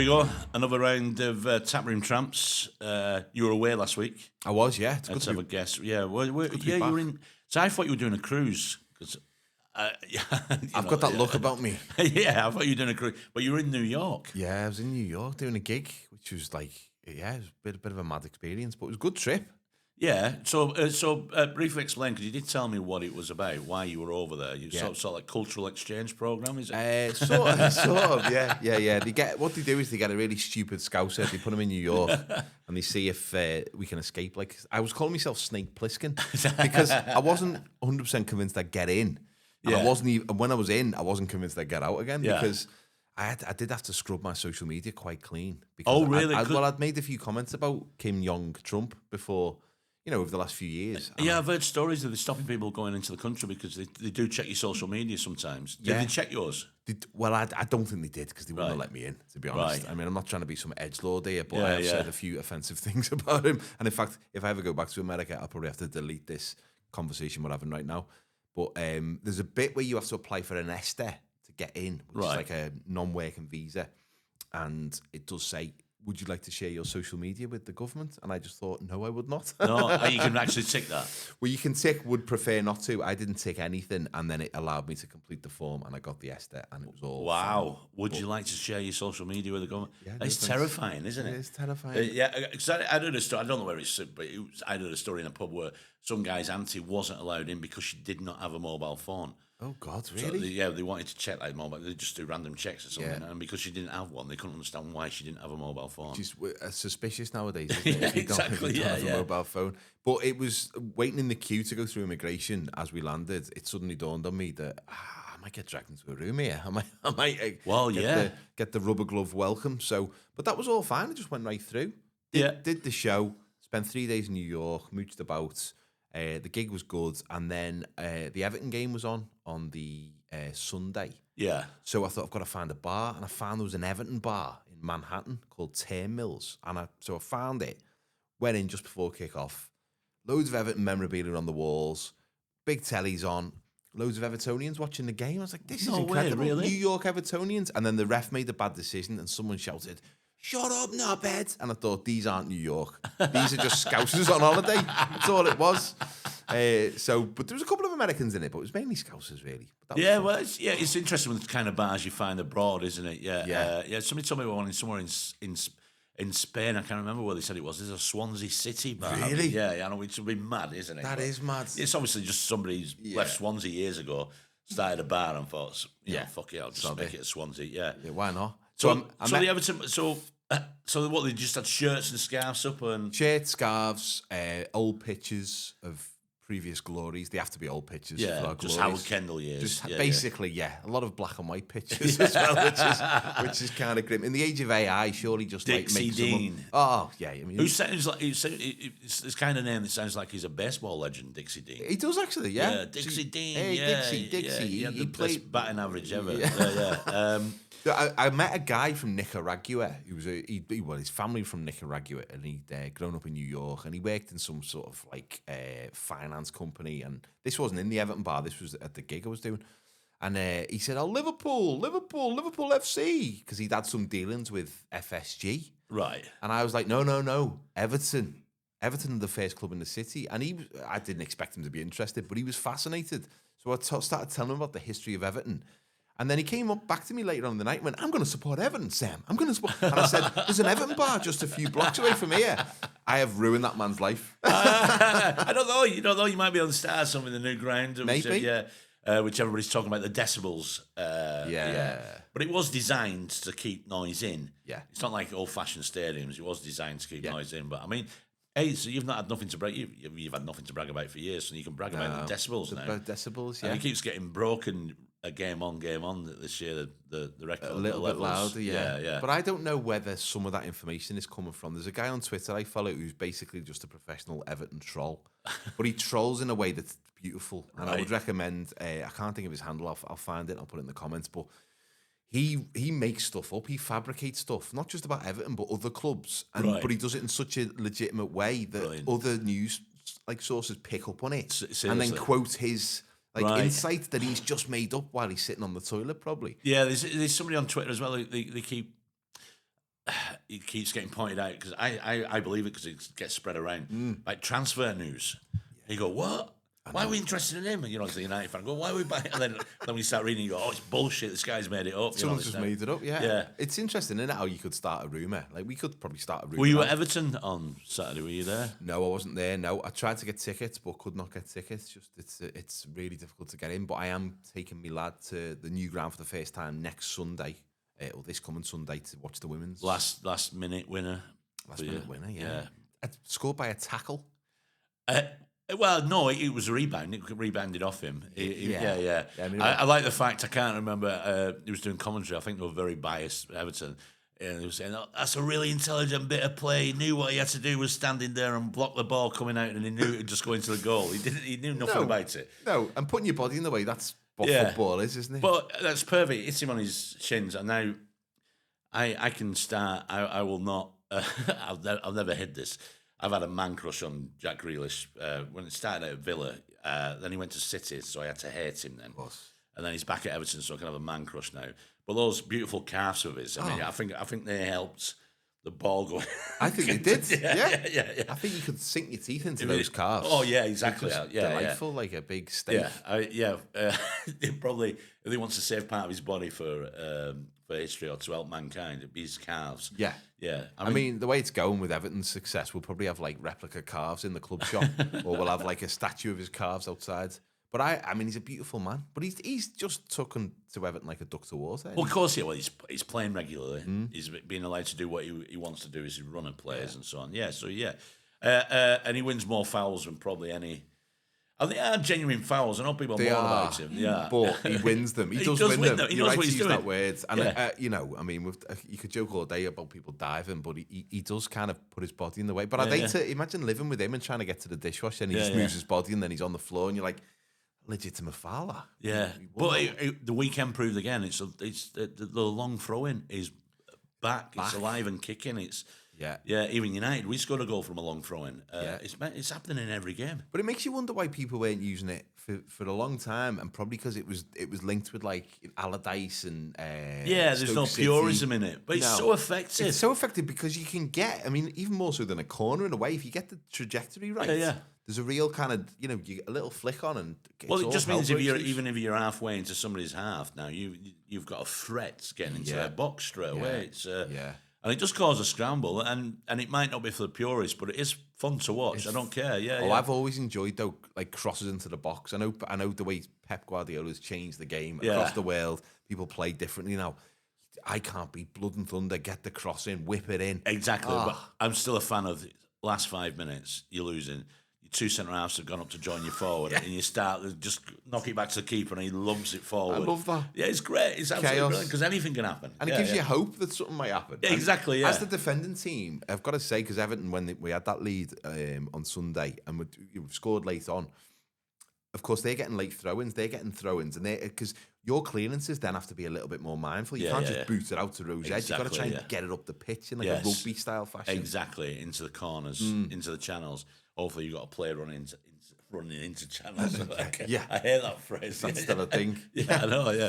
we go. Another round of Tap Room Tramps. You were away last week. I was, yeah. It's Let's have a guess. Yeah, you were in. So I thought you were doing a cruise because I've got that look about me. Yeah, I thought you were doing a cruise, but you were in New York. Yeah, I was in New York doing a gig, which was like, it was a bit of a mad experience, but it was a good trip. Yeah. So briefly explain, because you did tell me what it was about, why you were over there. You sort of like cultural exchange program, is it? Sort of, yeah. What they do is they get a really stupid scouser, they put them in New York, and they see if we can escape. Like, I was calling myself Snake Plissken because I wasn't 100% convinced I'd get in. And I wasn't even, when I was in, I wasn't convinced I'd get out again because I did have to scrub my social media quite clean. Because really? I'd made a few comments about Kim Jong-Trump before, over the last few years. Yeah, I've heard stories of they stopping people going into the country because they do check your social media sometimes. Did they check yours? I don't think they did because they wouldn't have let me in, to be honest. Right. I mean, I'm not trying to be some edgelord here, but I have said a few offensive things about him. And in fact, if I ever go back to America, I'll probably have to delete this conversation we're having right now. But there's a bit where you have to apply for an ESTA to get in, which is like a non-working visa. And it does say, would you like to share your social media with the government? And I just thought, no, I would not. No, you can actually tick that. Well, you can tick would prefer not to. I didn't tick anything, and then it allowed me to complete the form, and I got the ESTA, and it was all wow. Would you like to share your social media with the government? Yeah, it's terrifying, isn't it? It is terrifying. Yeah, because I heard a story. I don't know where it's, but I heard a story in a pub where some guy's auntie wasn't allowed in because she did not have a mobile phone. Oh God, really? So they wanted to check like mobile. They just do random checks or something, and because she didn't have one, they couldn't understand why she didn't have a mobile phone. Which is suspicious nowadays, isn't it? If you don't have a mobile phone. But it was waiting in the queue to go through immigration as we landed. It suddenly dawned on me that I might get dragged into a room here. I might get the rubber glove welcome. So, but that was all fine. I just went right through. Did the show. Spent 3 days in New York. Mooched about. The gig was good, and then the Everton game was on the Sunday. Yeah. So I thought I've got to find a bar, and I found there was an Everton bar in Manhattan called Tame Mills, and so I found it. Went in just before kick-off. Loads of Everton memorabilia on the walls, big tellies on, loads of Evertonians watching the game. I was like, this is incredible. Really? New York Evertonians, and then the ref made a bad decision, and someone shouted, "Shut up, knobhead!" And I thought, these aren't New York. These are just Scousers on holiday. That's all it was. But there was a couple of Americans in it, but it was mainly Scousers, really. It's interesting with the kind of bars you find abroad, isn't it? Yeah. Somebody told me about one somewhere in Spain. I can't remember where they said it was. There's a Swansea City bar. Really? Yeah. I know, which would be mad, isn't it? That is mad. It's obviously just somebody who's left Swansea years ago, started a bar and thought, fuck it, I'll just make it a Swansea. Yeah, why not? So the Everton. So what? They just had shirts and scarves up and shirts, scarves, old pictures of previous glories. They have to be old pictures. Yeah, for our just glories. Howard Kendall years. Just basically, a lot of black and white pictures as well, which is kind of grim. In the age of AI, surely just Dixie make Dean. Oh yeah, I mean, who sounds like it's this kind of name that sounds like he's a baseball legend, Dixie Dean. He does actually, yeah. Yeah, Dixie Dean. Hey, Dixie. He had the best batting average ever. I met a guy from Nicaragua. His family from Nicaragua, and he'd grown up in New York, and he worked in some sort of like finance company. And this wasn't in the Everton bar. This was at the gig I was doing. And he said, "Oh, Liverpool FC," because he'd had some dealings with FSG. Right. And I was like, no, Everton. Everton are the first club in the city. And I didn't expect him to be interested, but he was fascinated. So I started telling him about the history of Everton. And then he came up back to me later on in the night and went, "I'm going to support Everton, Sam. I'm going to support." And I said, "There's an Everton bar just a few blocks away from here." I have ruined that man's life. I don't know. You don't know. You might be able to start some in the new ground. Maybe. Which everybody's talking about, the decibels. But it was designed to keep noise in. Yeah. It's not like old-fashioned stadiums. It was designed to keep noise in. But, I mean, hey, so you've not had nothing to brag. You've had nothing to brag about for years, so you can brag about the decibels now. About decibels, yeah. And it keeps getting broken game on this year. The record a little bit louder, yeah. But I don't know whether some of that information is coming from. There's a guy on Twitter I follow who's basically just a professional Everton troll, but he trolls in a way that's beautiful. And I would recommend. I can't think of his handle. I'll find it. I'll put it in the comments. But he makes stuff up. He fabricates stuff, not just about Everton, but other clubs. But he does it in such a legitimate way that other news sources pick up on it and then quote his insight that he's just made up while he's sitting on the toilet, probably. Yeah, there's somebody on Twitter as well. They keep it keeps getting pointed out because I believe it because it gets spread around. Like transfer news. You go, what? Why are we interested in him? And, as a United fan, go, why are we buying? And then when you start reading, you go, oh, it's bullshit. This guy's made it up. Someone's just made it up. Yeah. It's interesting, isn't it? How you could start a rumor. Like we could probably start a rumor. Were you at Everton on Saturday? Were you there? No, I wasn't there. No, I tried to get tickets, but could not get tickets. Just it's really difficult to get in. But I am taking my lad to the new ground for the first time next Sunday, or this coming Sunday, to watch the women's last minute winner. Last minute winner, yeah. Scored by a tackle. Well, no, it was a rebound. It rebounded off him. Yeah. I like the fact, I can't remember, he was doing commentary. I think they were very biased, Everton. And he was saying, that's a really intelligent bit of play. He knew what he had to do was standing there and block the ball coming out, and he knew it would just go into the goal. He knew nothing about it. No, and putting your body in the way, that's what football is, isn't it? But that's perfect. Hits him on his shins, and now I can start. I will not. I've never hid this. I've had a man crush on Jack Grealish when it started at Villa. Then he went to City, so I had to hate him then. And then he's back at Everton, so I can have a man crush now. But those beautiful calves of his, I think they helped the ball go. I think they did. Yeah. I think you could sink your teeth into those calves. Oh yeah, exactly. Delightful, like a big steak. Probably if he wants to save part of his body for history or to help mankind, it'd be his calves. Yeah. I mean, the way it's going with Everton's success, we'll probably have like replica calves in the club shop, or we'll have like a statue of his calves outside. But I mean, he's a beautiful man. But he's just taken to Everton like a duck to water. Well, of course, yeah. Well, he's playing regularly. He's being allowed to do what he wants to do. Is run and plays and so on. Yeah. So and he wins more fouls than probably any. And they are genuine fouls. I know people moan about him. Yeah, but he wins them. He does win them. He knows what he's doing. That word. And I mean, you could joke all day about people diving, but he does kind of put his body in the way. But I'd hate to imagine living with him and trying to get to the dishwasher, and he just moves his body, and then he's on the floor, and you're like, legitimate fouler. Yeah, but the weekend proved again. It's the long throw in is back. It's alive and kicking. It's. Yeah. Even United, we scored a goal from a long throw in. It's happening in every game. But it makes you wonder why people weren't using it for a long time, and probably because it was linked with like Allardyce and there's Stoke no City. purism in it, but it's so effective. It's so effective because you can get. I mean, even more so than a corner in a way. If you get the trajectory right, there's a real kind of you get a little flick on and. It just means if you're halfway into somebody's half now, you've got a threat getting into their box straight away. It's And it just causes a scramble, and it might not be for the purists, but it is fun to watch. I don't care. I've always enjoyed though, like crosses into the box. I know the way Pep Guardiola's changed the game across the world. People play differently now. I can't beat blood and thunder. Get the cross in, whip it in. Exactly. But I'm still a fan of the last 5 minutes. You're losing. Two centre halves have gone up to join you forward, and you start just knock it back to the keeper, and he lumps it forward. I love that. Yeah, it's great. It's absolutely brilliant because anything can happen, and it gives you hope that something might happen. Yeah, exactly. Yeah. As the defending team, I've got to say, because Everton, when we had that lead on Sunday, and we scored late on, of course they're getting late throw-ins. They're getting throw-ins, and because your clearances then have to be a little bit more mindful. You can't just boot it out to Rose Edge. You've got to try and get it up the pitch in like a rugby style fashion. Exactly, into the corners, into the channels. Hopefully, you've got a player running into channels. I hear that phrase. That's still a thing. I know. Yeah,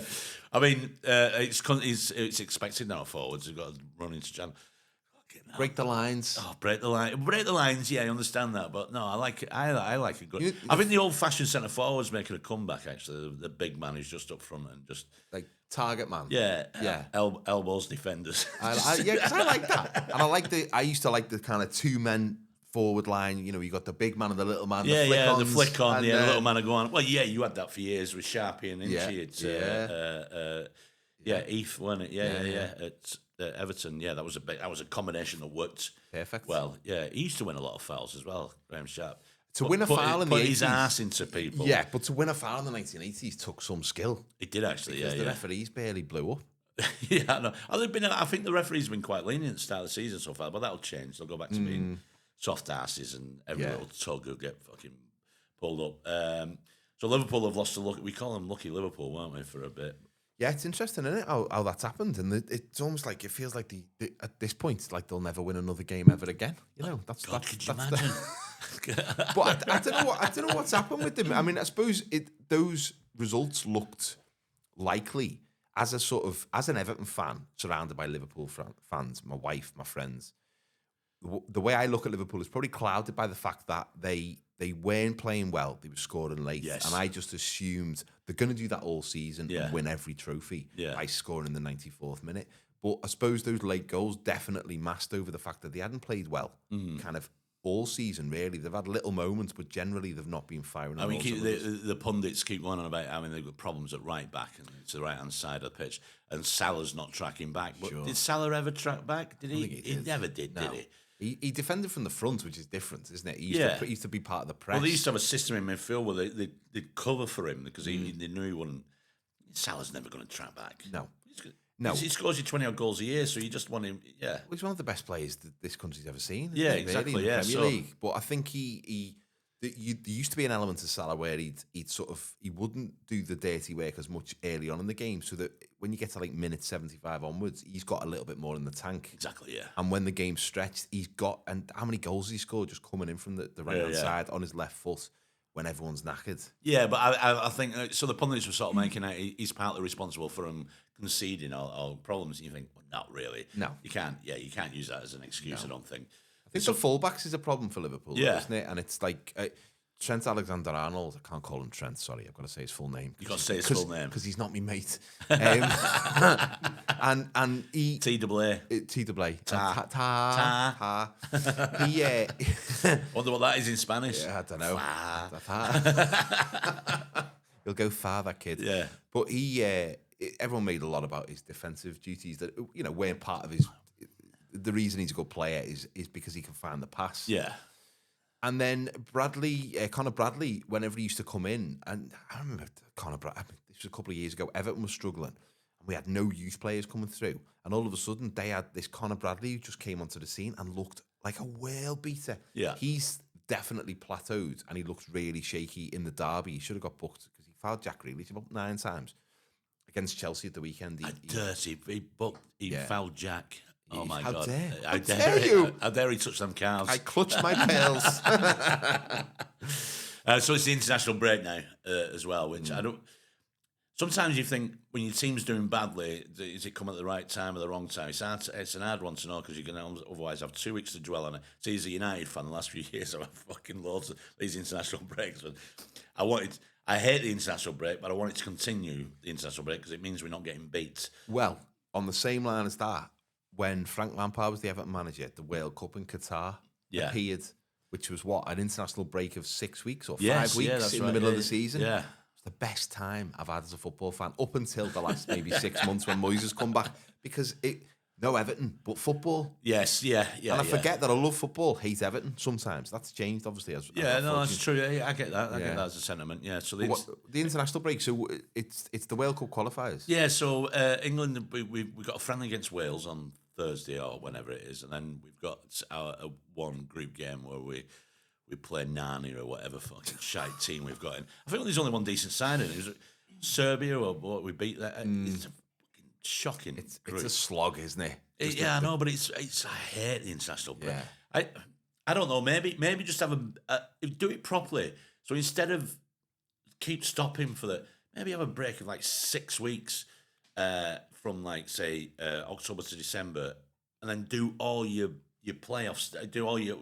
I mean, it's expected now. Forwards, you've got to run into channels. Break the lines. Oh, break the lines. Yeah, I understand that, but no, I like it. I like it good. I think the old-fashioned centre forwards making a comeback. Actually, the big man who's just up front and just like target man. Yeah. Elbows defenders. Because I like that, and I used to like the kind of 2 men forward line. You got the big man and the little man. The flick on. The little man are going. Well, you had that for years with Sharpie and Inchy. Heath, wasn't it? Yeah. At Everton, that was a combination that worked perfect. Well, he used to win a lot of fouls as well, Graham Sharp. Win a foul in the 80s, his ass into people. Yeah, but to win a foul in the 1980s took some skill. It did actually. Because the referees barely blew up. No. I think the referees have been quite lenient at the start of the season so far, but that'll change. They'll go back to being soft asses, and every little tug will get fucking pulled up. So Liverpool have lost a look. We call them lucky Liverpool, weren't we, for a bit? Yeah, it's interesting, isn't it, how that's happened? And it's almost like it feels like at this point, like they'll never win another game ever again. Could you imagine? But I don't know what's happened with them. I mean, I suppose those results looked likely, as an Everton fan, surrounded by Liverpool fans, my wife, my friends, the way I look at Liverpool is probably clouded by the fact that they weren't playing well. They were scoring late. Yes. And I just assumed they're going to do that all season and win every trophy by scoring in the 94th minute. But I suppose those late goals definitely masked over the fact that they hadn't played well kind of all season, really. They've had little moments, but generally they've not been firing. I mean, the pundits keep going on about how they've got problems at right back and to the right-hand side of the pitch, and Salah's not tracking back. But did Salah ever track back? Did he? He never did, did he? He defended from the front, which is different, isn't it? He used to be part of the press. Well, they used to have a system in midfield where they'd cover for him because they knew he wouldn't. Salah's never going to track back. No. He scores you 20-odd goals a year, so you just want him, Well, he's one of the best players that this country's ever seen. Yeah, exactly, really, in the Premier League. But I think there used to be an element to Salah where he wouldn't do the dirty work as much early on in the game, so that when you get to like minute 75 onwards, he's got a little bit more in the tank. Exactly, yeah. And when the game's stretched, he's got, and how many goals has he scored just coming in from the right-hand side on his left foot when everyone's knackered? Yeah, but I think, so the pundits were sort of making out he's partly responsible for him conceding or problems, and you think, well, not really. No. You can't use that as an excuse, I don't think. I think the fullbacks is a problem for Liverpool, isn't it? And it's like Trent Alexander-Arnold. I can't call him Trent. Sorry, I've got to say his full name. You got to say his full name because he's not my mate. And he TAA. He wonder what that is in Spanish. Yeah, I don't know. He'll go far, that kid. Yeah, but everyone made a lot about his defensive duties that weren't part of his. The reason he's a good player is because he can find the pass. Yeah. And then Conor Bradley, whenever he used to come in, and I remember Conor Bradley, this was a couple of years ago, Everton was struggling, and we had no youth players coming through. And all of a sudden, they had this Conor Bradley who just came onto the scene and looked like a world beater. Yeah. He's definitely plateaued, and he looks really shaky in the derby. He should have got booked because he fouled Jack Grealish about 9 times. Against Chelsea at the weekend. He fouled Jack. Oh my God! How dare you? How dare he touch them calves? I clutched my pearls. So it's the international break now as well, which I don't. Sometimes you think when your team's doing badly, is it come at the right time or the wrong time? It's an hard one to know because you're going to otherwise have 2 weeks to dwell on it. So as a United fan, the last few years I've had fucking loads of these international breaks. But I hate the international break, but I want it to continue the international break because it means we're not getting beat. Well, on the same line as that, when Frank Lampard was the Everton manager, the World Cup in Qatar appeared, which was an international break of 6 weeks or 5 weeks in the middle of the season. Yeah. It's the best time I've had as a football fan up until the last maybe 6 months when Moyes has come back, because no Everton, but football. Yes, yeah. And I forget that I love football, hate Everton sometimes. That's changed, obviously. That's true. Yeah, I get that. I get that as a sentiment. Yeah. So the international break. So it's the World Cup qualifiers. Yeah. So England, we got a friendly against Wales on Thursday or whenever it is, and then we've got our one group game where we play Narnia or whatever fucking shite team we've got in. I think there's only one decent signing. It was Serbia or what we beat that. It's a fucking shocking. It's a slog, isn't it? I know, but it's. I hate the international break. Yeah. I don't know. Maybe just have do it properly. So instead of keep stopping maybe have a break of like 6 weeks from like say October to December, and then do all your playoffs. Do all your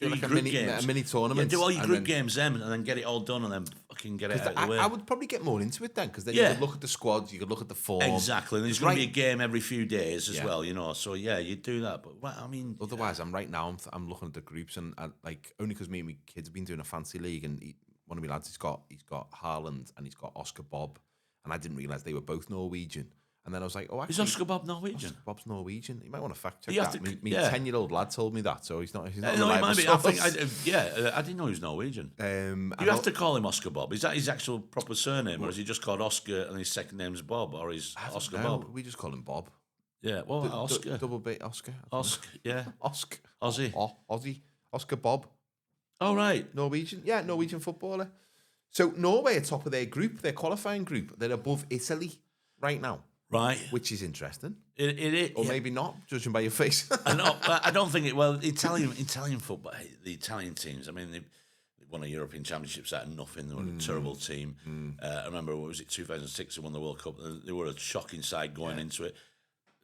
like group games. A mini tournament. Yeah, do all your group games then, and then get it all done, and then fucking get it out of the way. I would probably get more into it then, because then you could look at the squads, you could look at the form. Exactly, and there's going to be a game every few days as well, So you do that, but I mean, otherwise, I'm looking at the groups, and like only because me and my kids have been doing a fancy league, and one of my lads he's got Haaland and he's got Oscar Bob, and I didn't realise they were both Norwegian. And then I was like, oh, actually... Is Oscar Bob Norwegian? Oscar Bob's Norwegian. You might want to fact check that. My 10-year-old lad told me that, so he's not no, he might be. I didn't know he was Norwegian. You have to call him Oscar Bob. Is that his actual proper surname, or is he just called Oscar and his second name's Bob, or is Oscar Bob? We just call him Bob. Yeah, well, Oscar. Double bit Oscar. Oscar, yeah. Oscar. Aussie. Aussie. Oscar Bob. Oh, right. Norwegian. Yeah, Norwegian footballer. So Norway are top of their group, their qualifying group. They're above Italy right now. Right. Which is interesting. It is. Or maybe not, judging by your face. I don't think it... Well, Italian football, the Italian teams, I mean, won a European Championships out of nothing. They were a terrible team. I remember, what was it, 2006, they won the World Cup. They were a shocking side going into it.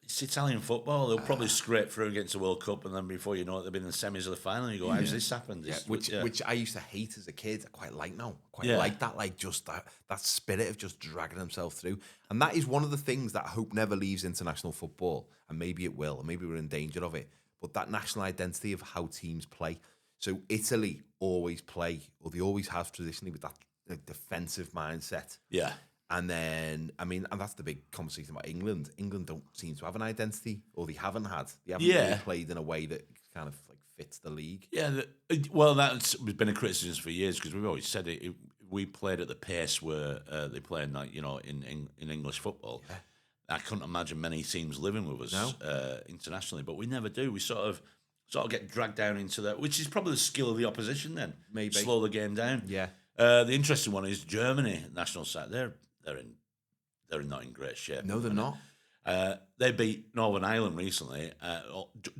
It's Italian football. They'll probably scrape through and get into the World Cup, and then before you know it, they've been in the semis of the final. And you go, how's this happened? Which I used to hate as a kid. I quite like now. Like that, like just that spirit of just dragging himself through. And that is one of the things that I hope never leaves international football. And maybe it will, and maybe we're in danger of it. But that national identity of how teams play. So Italy always play, or they always have traditionally, with that defensive mindset. Yeah. And then, I mean, and that's the big conversation about England. England don't seem to have an identity, or they haven't had. They haven't really played in a way that kind of like fits the league. Yeah, well, that's been a criticism for years, because we've always said it. We played at the pace where they play in, like, in English football. Yeah. I couldn't imagine many teams living with us internationally, but we never do. We sort of get dragged down into that, which is probably the skill of the opposition. Then maybe slow the game down. Yeah. The interesting one is Germany national side. They're not in great shape. No, they're not. They beat Northern Ireland recently.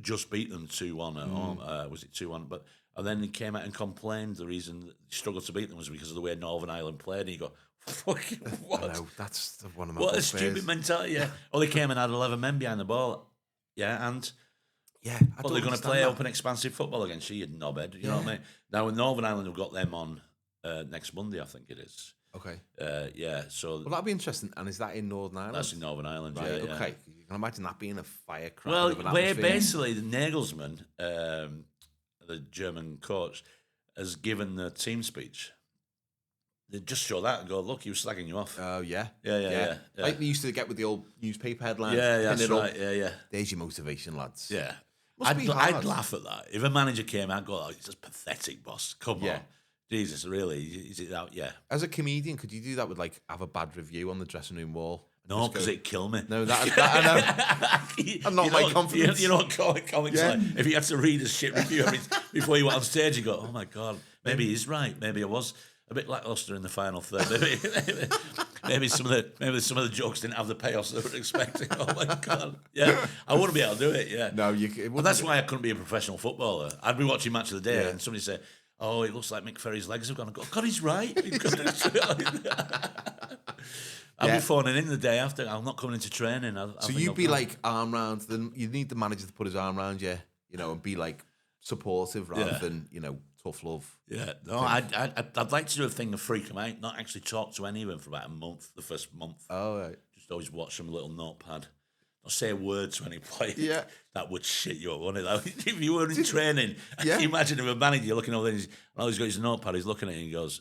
Just beat them 2-1 at home. Was it 2-1? And then they came out and complained the reason that they struggled to beat them was because of the way Northern Ireland played. And you go, fucking what? I know, that's one of my what a stupid mentality. Yeah. Or they came and had 11 men behind the ball. Yeah, and but they're going to play open, expansive football against you, knobhead. You know what I mean? Now, with Northern Ireland, have got them on next Monday, I think it is. Okay. So well, that'll be interesting. And is that in Northern Ireland? That's in Northern Ireland. Right. Yeah. Okay. You can imagine that being a firecracker. Well, of an atmosphere. basically, the Nagelsmann, the German coach, has given the team speech. They just show that and go, look, he was slagging you off. Oh, yeah. Yeah. Like they used to get with the old newspaper headlines. Yeah, that's right. Yeah. There's your motivation, lads. Yeah. Must I'd laugh at that. If a manager came out and go, oh, it's just pathetic, boss. Come Yeah. on. Jesus, really? Is it that? Yeah. As a comedian, could you do that with, like, have a bad review on the dressing room wall? No, because it'd kill me. No, that I know. I'm not my confidence. You know what comics like? If you had to read a shit review before you went on stage, you go, oh my God, maybe he's right. Maybe I was a bit lackluster in the final third. Maybe some of the jokes didn't have the payoffs they were expecting. Oh my God. Yeah. I wouldn't be able to do it. Yeah. No, Well, that's why I couldn't be a professional footballer. I'd be watching Match of the Day and somebody say, oh, it looks like Mick Ferry's legs have gone. I go, God, he's right. I'll be phoning in the day after. I'm not coming into training. So you'd be like arm round. Then you need the manager to put his arm around you, and be like supportive rather than tough love. Yeah, no, I'd like to do a thing to freak them out. Not actually talk to anyone for about a month. The first month. Oh right. Just always watch them, a little notepad. Not say a word to any player. Yeah. That would shit you up, wouldn't it? If you were in training, can you imagine if a manager, you're looking over there, and he's got his notepad, he's looking at it and he goes,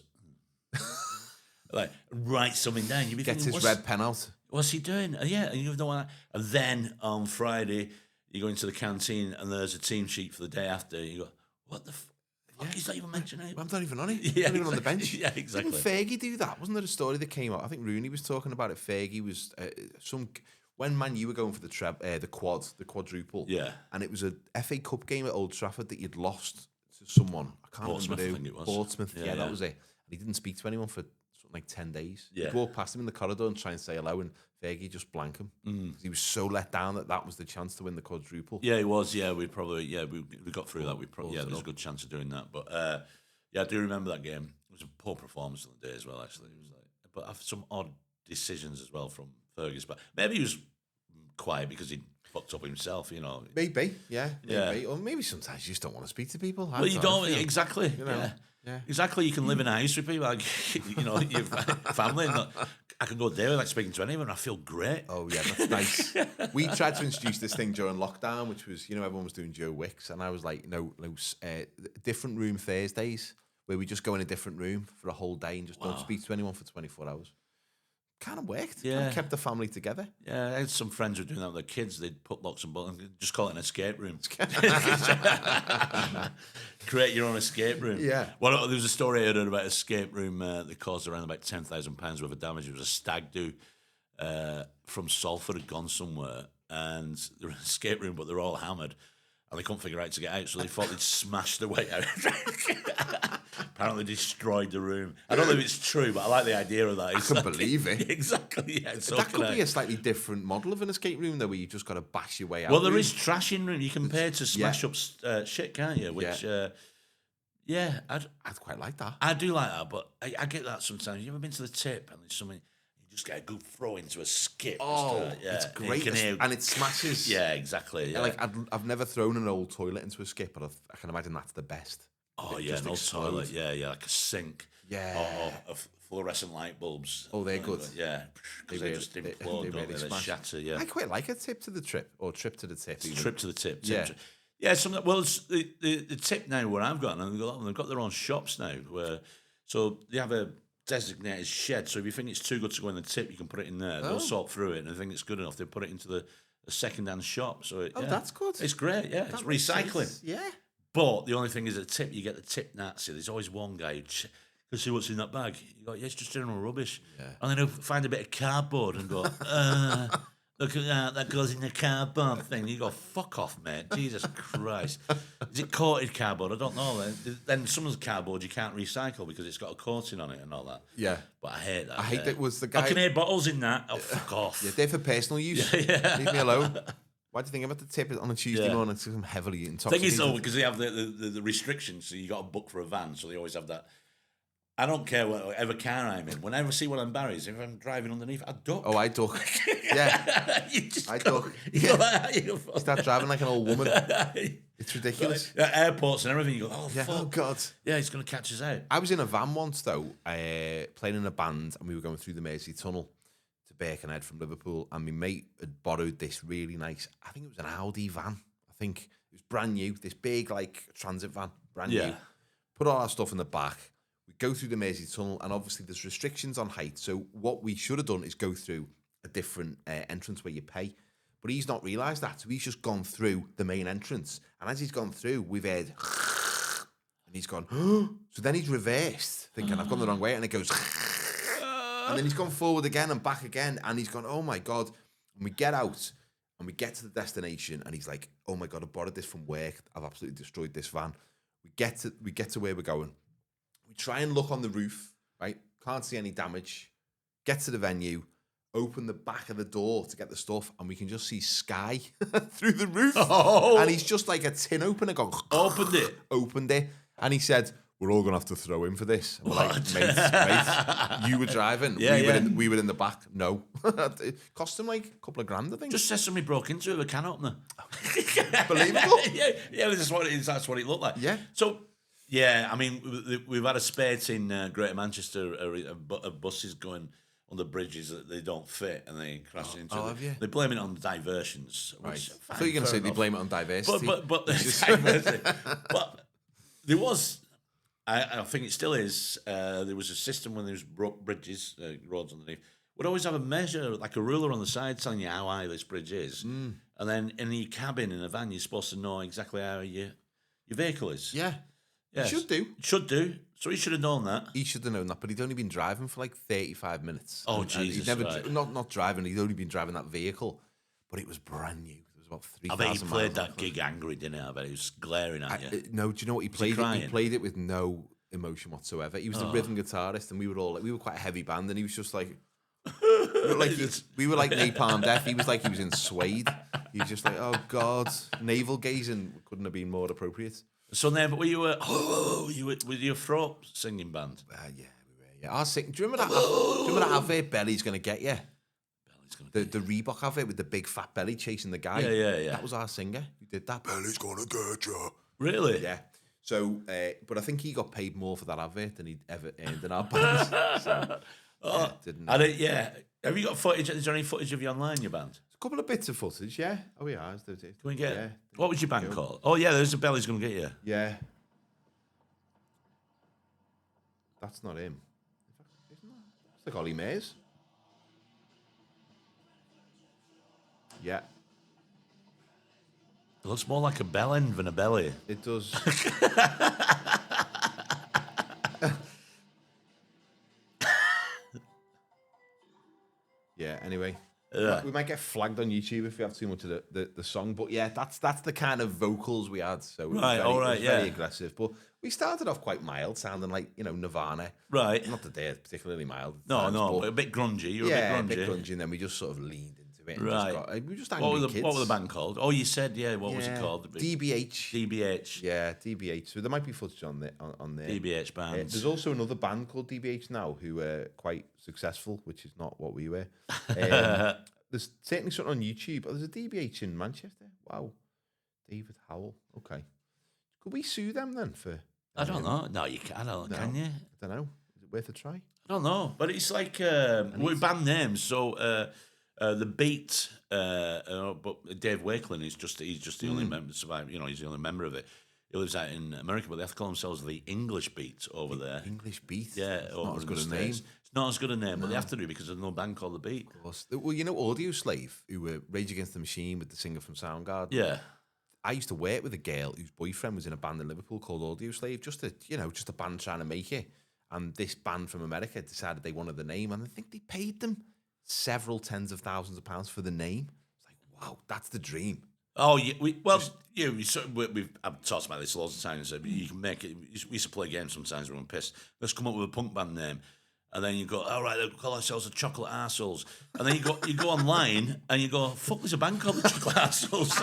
like, write something down. You'd be Gets thinking, his red pen out. What's he doing? Yeah, and you don't want that. And then on Friday, you go into the canteen and there's a team sheet for the day after. You go, what the fuck? He's not even mentioning it. I'm not even on it. Yeah, not even on the bench. Yeah, exactly. Didn't Fergie do that? Wasn't there a story that came out? I think Rooney was talking about it. Fergie was when Man U were going for the quadruple. Yeah, and it was a FA Cup game at Old Trafford that you'd lost to someone. I can't Portsmouth, remember who. I think it was. Portsmouth. Yeah, that was it. And he didn't speak to anyone for something like 10 days. Yeah. He'd walk past him in the corridor and try and say hello, and Fergie just blank him. Because he was so let down that was the chance to win the quadruple. Yeah, it was. Yeah, we got through that. There's a good chance of doing that. But I do remember that game. It was a poor performance on the day as well. Actually, it was but some odd decisions as well from Fergus. But maybe he was quiet because he fucked up himself. Maybe, maybe. Or maybe sometimes you just don't want to speak to people. Well, you don't exactly. Yeah. Exactly. You can live in a house with people, like, your family. I can go there without speaking to anyone. I feel great. Oh yeah, that's nice. We tried to introduce this thing during lockdown, which was everyone was doing Joe Wicks, and I was like, different room Thursdays, where we just go in a different room for a whole day and just don't speak to anyone for 24 hours. Kind of worked. Yeah. Kind of kept the family together. Yeah, I had some friends who were doing that with their kids. They'd put locks and buttons, just call it an escape room. Create your own escape room. Yeah. Well, there was a story I heard about an escape room that caused around about £10,000 worth of damage. It was a stag do from Salford had gone somewhere, and they were in an escape room, but they're all hammered, and they couldn't figure out to get out, so they thought they'd smash their way out. Apparently destroyed the room. I don't know if it's true, but I like the idea of that. I can believe it. Exactly, yeah. That could be a slightly different model of an escape room, though, where you just got to bash your way out. Well, there is trash in room. You can pay to smash up shit, can't you? Which, Yeah, I'd quite like that. I do like that, but I get that sometimes. You ever been to the tip and there's something, you just get a good throw into a skip. Oh, yeah, it's great. And it smashes. Yeah, exactly. Yeah. Like, I've never thrown an old toilet into a skip, but I can imagine that's the best. Oh, yeah, an old toilet. Yeah, like a sink. Yeah. Or fluorescent light bulbs. Oh, they're good. Yeah, because they just implode, don't they? They shatter, yeah. I quite like a tip to the trip, or trip to the tip. Trip to the tip. Yeah. Yeah, well, it's the tip now where I've got, and they've got their own shops now, so they have a designated shed. So if you think it's too good to go in the tip, you can put it in there. They'll sort through it, and if they think it's good enough, they put it into the second-hand shop. So that's good. It's great. Yeah, it's recycling. Yeah. But the only thing is, at the tip, you get the tip Nazi. There's always one guy who see what's in that bag. You go, yeah, it's just general rubbish. Yeah. And then he'll find a bit of cardboard and go, look at that goes in the cardboard thing. You go, fuck off, mate. Jesus Christ. Is it coated cardboard? I don't know. Then some of the cardboard you can't recycle because it's got a coating on it and all that. Yeah. But I hate that. I hate that was the guy. I can hear bottles in that. Oh, fuck off. Yeah, they're for personal use. Yeah. Leave me alone. What do you think about the tip on a Tuesday morning? It's heavily intoxicating. Thing is, though, because they have the restrictions, so you got to book for a van, so they always have that. I don't care whatever car I'm in. Whenever I see one of them Barry's, if I'm driving underneath, I duck. Oh, I duck. Yeah. I duck. You start driving like an old woman. It's ridiculous. At airports and everything, you go, oh, fuck. Oh, God. Yeah, he's going to catch us out. I was in a van once, though, playing in a band, and we were going through the Mersey Tunnel to Birkenhead from Liverpool, and my mate had borrowed this really nice, I think it was an Audi van. I think it was brand new, this big, like, transit van, brand new. Put all our stuff in the back. We go through the Mersey Tunnel, and obviously there's restrictions on height. So what we should have done is go through a different entrance where you pay. But he's not realised that. So he's just gone through the main entrance. And as he's gone through, we've heard, and he's gone, so then he's reversed, thinking, I've gone the wrong way. And it goes, and then he's gone forward again and back again. And he's gone, oh my God. And we get out and we get to the destination. And he's like, oh my God, I borrowed this from work. I've absolutely destroyed this van. We get to where we're going. We try and look on the roof, right? Can't see any damage. Get to the venue, open the back of the door to get the stuff, and we can just see sky through the roof. Oh. And he's just like a tin opener going, opened it. And he said, we're all going to have to throw in for this. And we're like, mate, you were driving. We were in the back. No. It cost him like a couple of grand, I think. Just said somebody broke into it with a can opener. Believable. Yeah, that's what it looked like. Yeah. So, yeah, I mean, we've had a spate in Greater Manchester of buses going on the bridges that they don't fit and they crash into. Oh, have you? They blame it on diversions. Right. I thought you were going to say they blame it on diversity. But diversity. But there was, I think it still is, there was a system when there was bridges, roads underneath, would always have a measure, like a ruler on the side telling you how high this bridge is. And then in your cabin in a van, you're supposed to know exactly how your vehicle is. Yeah. Yes. Should do. Should do. So he should have known that. He should have known that, but he'd only been driving for like 35 minutes. Oh, and Jesus. He'd never, not driving, he'd only been driving that vehicle, but it was brand new. It was about 3,000 I bet he miles played that gig angry, didn't he? I bet he was glaring at you. No, do you know what he played? He played it with no emotion whatsoever. He was the rhythm guitarist, and we were quite a heavy band, and he was just like, we were like Napalm Death. He was like he was in Suede. He was just like, oh God, navel gazing couldn't have been more appropriate. So then, but were you with your throat singing band? Yeah, we were. Yeah, I sing. Do you remember that? Do you remember that advert? Belly's gonna get you. The Reebok advert with the big fat belly chasing the guy. Yeah. That was our singer who did that. Belly's gonna get you. Really? Yeah. So, but I think he got paid more for that advert than he'd ever earned in our band. So, didn't. Have you got footage? Is there any footage of you online? Your band? A couple of bits of footage, yeah. Oh, yeah. Can we get? Yeah. What was your band called? Oh, yeah. There's a Belly's gonna get you. Yeah. That's not him. Isn't that? It's like Ollie Mays. Yeah. It looks more like a bell end than a belly. It does. Yeah, anyway. We might get flagged on YouTube if we have too much of the song. But yeah, that's the kind of vocals we had. So it was very aggressive. But we started off quite mild, sounding like, Nirvana. Right. Not that they're particularly mild. No, but a bit grungy. You were a bit grungy. And then we just sort of leaned into to it. And Right. we were just angry kids. What were the band called? Oh, you said, what was it called? DBH. DBH. Yeah, DBH. So there might be footage on there. DBH bands. There's also another band called DBH now who are quite successful, which is not what we were. There's certainly something on YouTube. Oh, there's a DBH in Manchester. Wow. David Howell. Okay. Could we sue them then for... I don't know. No, you can't. Can you? I don't know. Is it worth a try? I don't know. But it's like with band names. So the Beat, but Dave Wakeling is he's just the only member to survive. He's the only member of it. He lives out in America, but they have to call themselves the English Beat over there. English Beat? Yeah, it's over not as in good the a name. States. It's not as good a name, but they have to do because there's no band called the Beat. Of course. Well, Audio Slave, who were Rage Against the Machine with the singer from Soundgarden. Yeah. I used to work with a girl whose boyfriend was in a band in Liverpool called Audio Slave, just a band trying to make it. And this band from America decided they wanted the name, and I think they paid them several tens of thousands of pounds for the name. It's like, wow, that's the dream. Oh, yeah. I've talked about this loads of times. You can make it. We used to play games sometimes when we're pissed. Let's come up with a punk band name. And then you go, all right, they'll call ourselves the Chocolate Arseholes. And then you go online and you go, fuck, there's a band called the Chocolate Arseholes.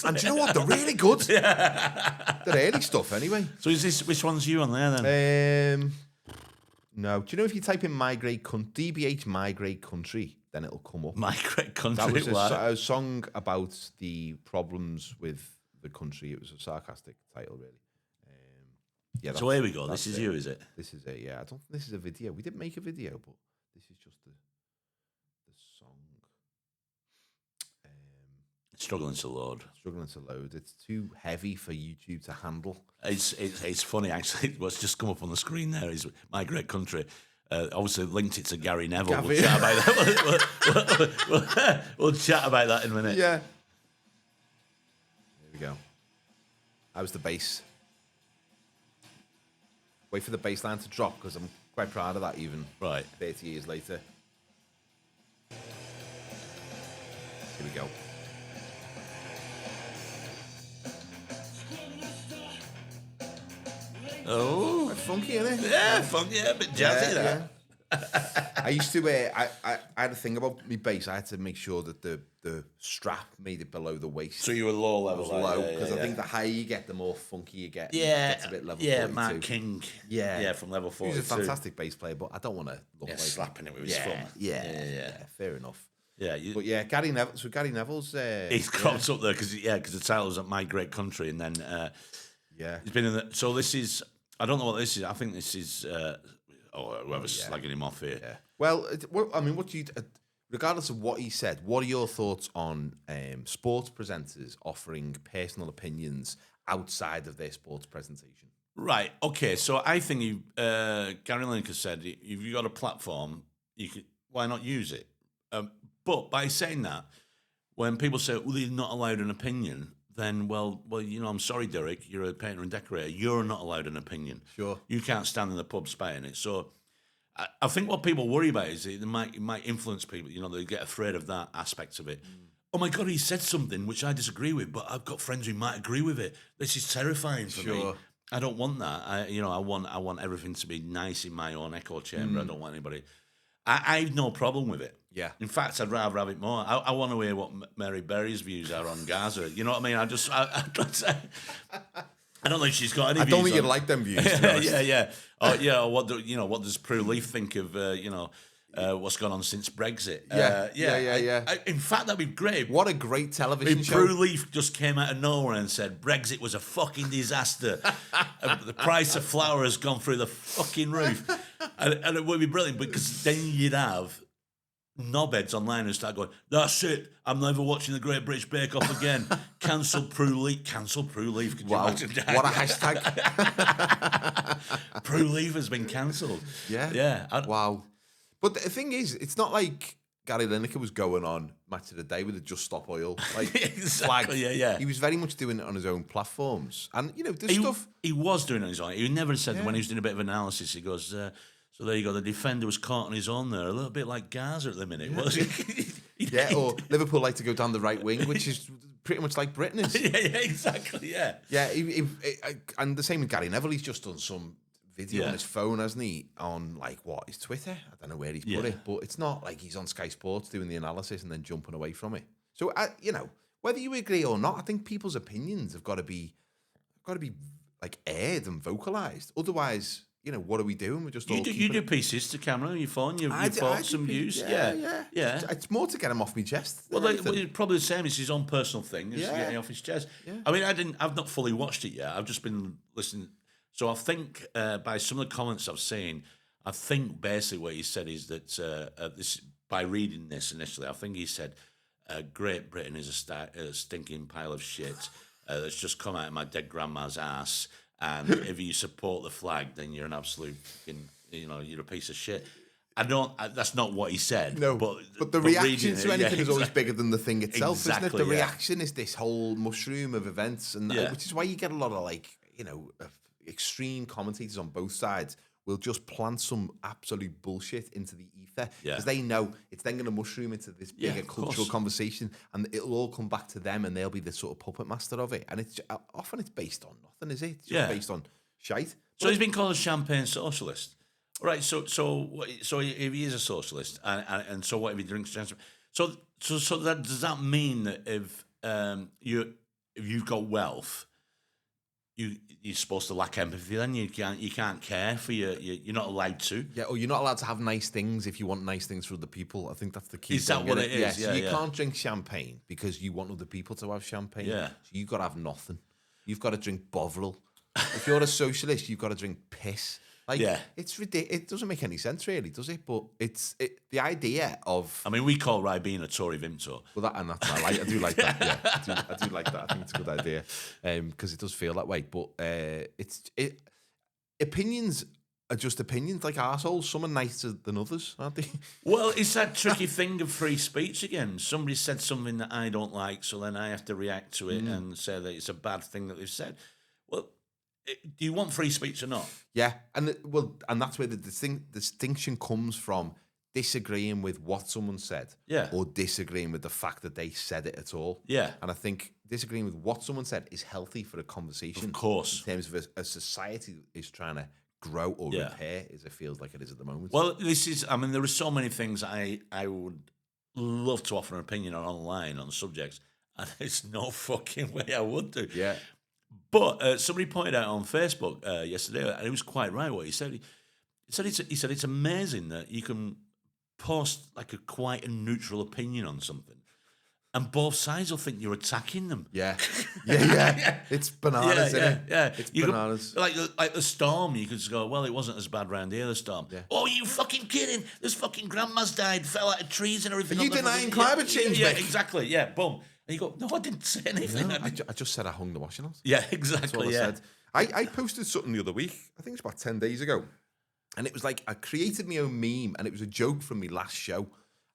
And do you know what? They're really good. Yeah. They're early stuff anyway. So which one's you on there then? No. Do you know if you type in DBH Migrate Country, then it'll come up. Migrate Country? That was a song about the problems with the country. It was a sarcastic title, really. Yeah. So here we go. This is you, is it? This is it. Yeah. I don't think this is a video. We didn't make a video, but this is just the song. Struggling to load. It's too heavy for YouTube to handle. It's funny actually. What's just come up on the screen there is Migrate Country. Obviously linked it to Gary Neville. We'll chat about that. We'll chat about that in a minute. Yeah. There we go. How's the bass? Wait for the bass line to drop because I'm quite proud of that even. Right. 30 years later. Here we go. Oh. Quite funky, isn't it? Yeah, funky, yeah, a bit jazzy that. Yeah. I used to I had a thing about my bass. I had to make sure that the strap made it below the waist. So you were low level, because I think the higher you get, the more funky you get. Yeah, it gets a bit level 42. Mark King. Yeah, from level 42. He's a fantastic bass player, but I don't want to look like slapping it with his thumb. Yeah, fair enough. Yeah, but yeah, Gary Neville. So Gary Neville's he's cropped up there because the title was at My Great Country, and then he's been in the. So this is. I don't know what this is. I think this is. Whoever's slagging him off here. Yeah. Well, what do you? Regardless of what he said, what are your thoughts on sports presenters offering personal opinions outside of their sports presentation? Right. Okay. So I think Gary Lineker said, if you've got a platform, why not use it? But by saying that, when people say, well, they're not allowed an opinion, then, well, I'm sorry, Derek, you're a painter and decorator. You're not allowed an opinion. Sure. You can't stand in the pub spouting it. So I think what people worry about is it might influence people. They get afraid of that aspect of it. Oh, my God, he said something which I disagree with, but I've got friends who might agree with it. This is terrifying for me. I don't want that. I want everything to be nice in my own echo chamber. I don't want anybody... I have no problem with it. Yeah. In fact, I'd rather have it more. I want to hear what Mary Berry's views are on Gaza. You know what I mean? I don't think she's got any views. I don't think you'd like them views. Yeah. Or what does Prue Leaf think of what's gone on since Brexit? Yeah. In fact, that'd be great. What a great television show. Prue Leaf just came out of nowhere and said Brexit was a fucking disaster. The price of flour has gone through the fucking roof. And it would be brilliant because then you'd have knobheads online who start going, that's it, I'm never watching the Great British Bake Off again. Cancel Prue Leaf. Could you imagine that? What a hashtag. Prue Leaf has been cancelled. Yeah. Wow. But the thing is, it's not like Gary Lineker was going on Match of the Day with a Just Stop Oil. Like, exactly, yeah. He was very much doing it on his own platforms. And, there's stuff... He was doing it on his own. He never said that when he was doing a bit of analysis, he goes... So there you go. The defender was caught on his own there, a little bit like Gaza at the minute. Yeah, or Liverpool like to go down the right wing, which is pretty much like Britain is. Yeah, exactly. Yeah. Yeah, and the same with Gary Neville. He's just done some video on his phone, hasn't he? On like what, his Twitter? I don't know where he's put it, but it's not like he's on Sky Sports doing the analysis and then jumping away from it. So you know, whether you agree or not, I think people's opinions have got to be like aired and vocalized. Otherwise, you know, what are we doing? We're just all you do pieces to camera on your phone. You thought some views. Yeah. It's more to get him off my chest. Well, it's probably the same. It's his own personal thing. It's getting off his chest. Yeah. I mean, I've not fully watched it yet. I've just been listening. So I think by some of the comments I've seen, I think basically what he said is that this, by reading this initially, I think he said, "Great Britain is a stinking pile of shit that's just come out of my dead grandma's ass." And if you support the flag, then you're an absolute, you're a piece of shit. That's not what he said. No, but the reaction to anything is always bigger than the thing itself, isn't it? The reaction is this whole mushroom of events, and which is why you get a lot of extreme commentators on both sides will just plant some absolute bullshit into the ether because they know it's then going to mushroom into this bigger cultural conversation, and it'll all come back to them, and they'll be the sort of puppet master of it. And it's often it's based on nothing, is it? It's just based on shite. So he's been called a champagne socialist, right? So if he is a socialist, and so what if he drinks champagne? So that does that mean that if you've got wealth, you're supposed to lack empathy? Then you can't care for you're not allowed to. Yeah, or you're not allowed to have nice things if you want nice things for other people. I think that's the key. Is that what it is? Yes, you can't drink champagne because you want other people to have champagne. Yeah, so you've got to have nothing. You've got to drink Bovril. If you're a socialist, you've got to drink piss. It's ridiculous. It doesn't make any sense, really, does it? But the idea of. I mean, we call Ribena a Tory Vimto. Well, I do like that. Yeah, I do like that. I think it's a good idea because it does feel that way. But opinions are just opinions, like arseholes. Some are nicer than others, aren't they? Well, it's that tricky thing of free speech again. Somebody said something that I don't like, so then I have to react to it and say that it's a bad thing that they've said. Well, do you want free speech or not? Yeah, and that's where the distinction comes from: disagreeing with what someone said, or disagreeing with the fact that they said it at all. Yeah, and I think disagreeing with what someone said is healthy for a conversation. Of course, in terms of a society that is trying to grow or repair, as it feels like it is at the moment. Well, there are so many things I would love to offer an opinion on online on subjects, and there's no fucking way I would do. Yeah. But somebody pointed out on Facebook yesterday, and he was quite right what he said. He said it's amazing that you can post like quite a neutral opinion on something, and both sides will think you're attacking them. Yeah. It's bananas, isn't it? Yeah, it's bananas. Like the storm, you could just go, well, it wasn't as bad round here, the storm. Yeah. Oh, you fucking kidding? There's fucking grandmas died, fell out of trees and everything. Are you denying climate change, Yeah, Mick? exactly. Yeah, boom. And you go, no, I didn't say anything. No, I just said I hung the washing out. Yeah, exactly. That's what I said. I posted something the other week. I think it's about 10 days ago. And it was like, I created my own meme, and it was a joke from my last show.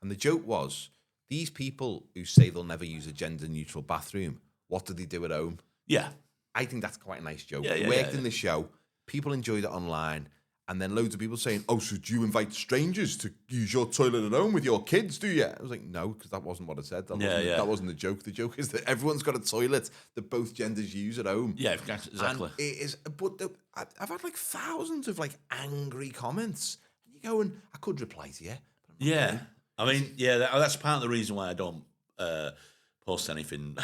And the joke was, these people who say they'll never use a gender-neutral bathroom, what do they do at home? Yeah. I think that's quite a nice joke. Yeah, it worked in the show. People enjoyed it online. And then loads of people saying, oh, so do you invite strangers to use your toilet at home with your kids, do you? I was like, no, because that wasn't what I said. That wasn't the joke. The joke is that everyone's got a toilet that both genders use at home. Yeah, exactly. And it is, but I've had like thousands of like angry comments. And you go, and I could reply to you. Yeah. I mean, that's part of the reason why I don't post anything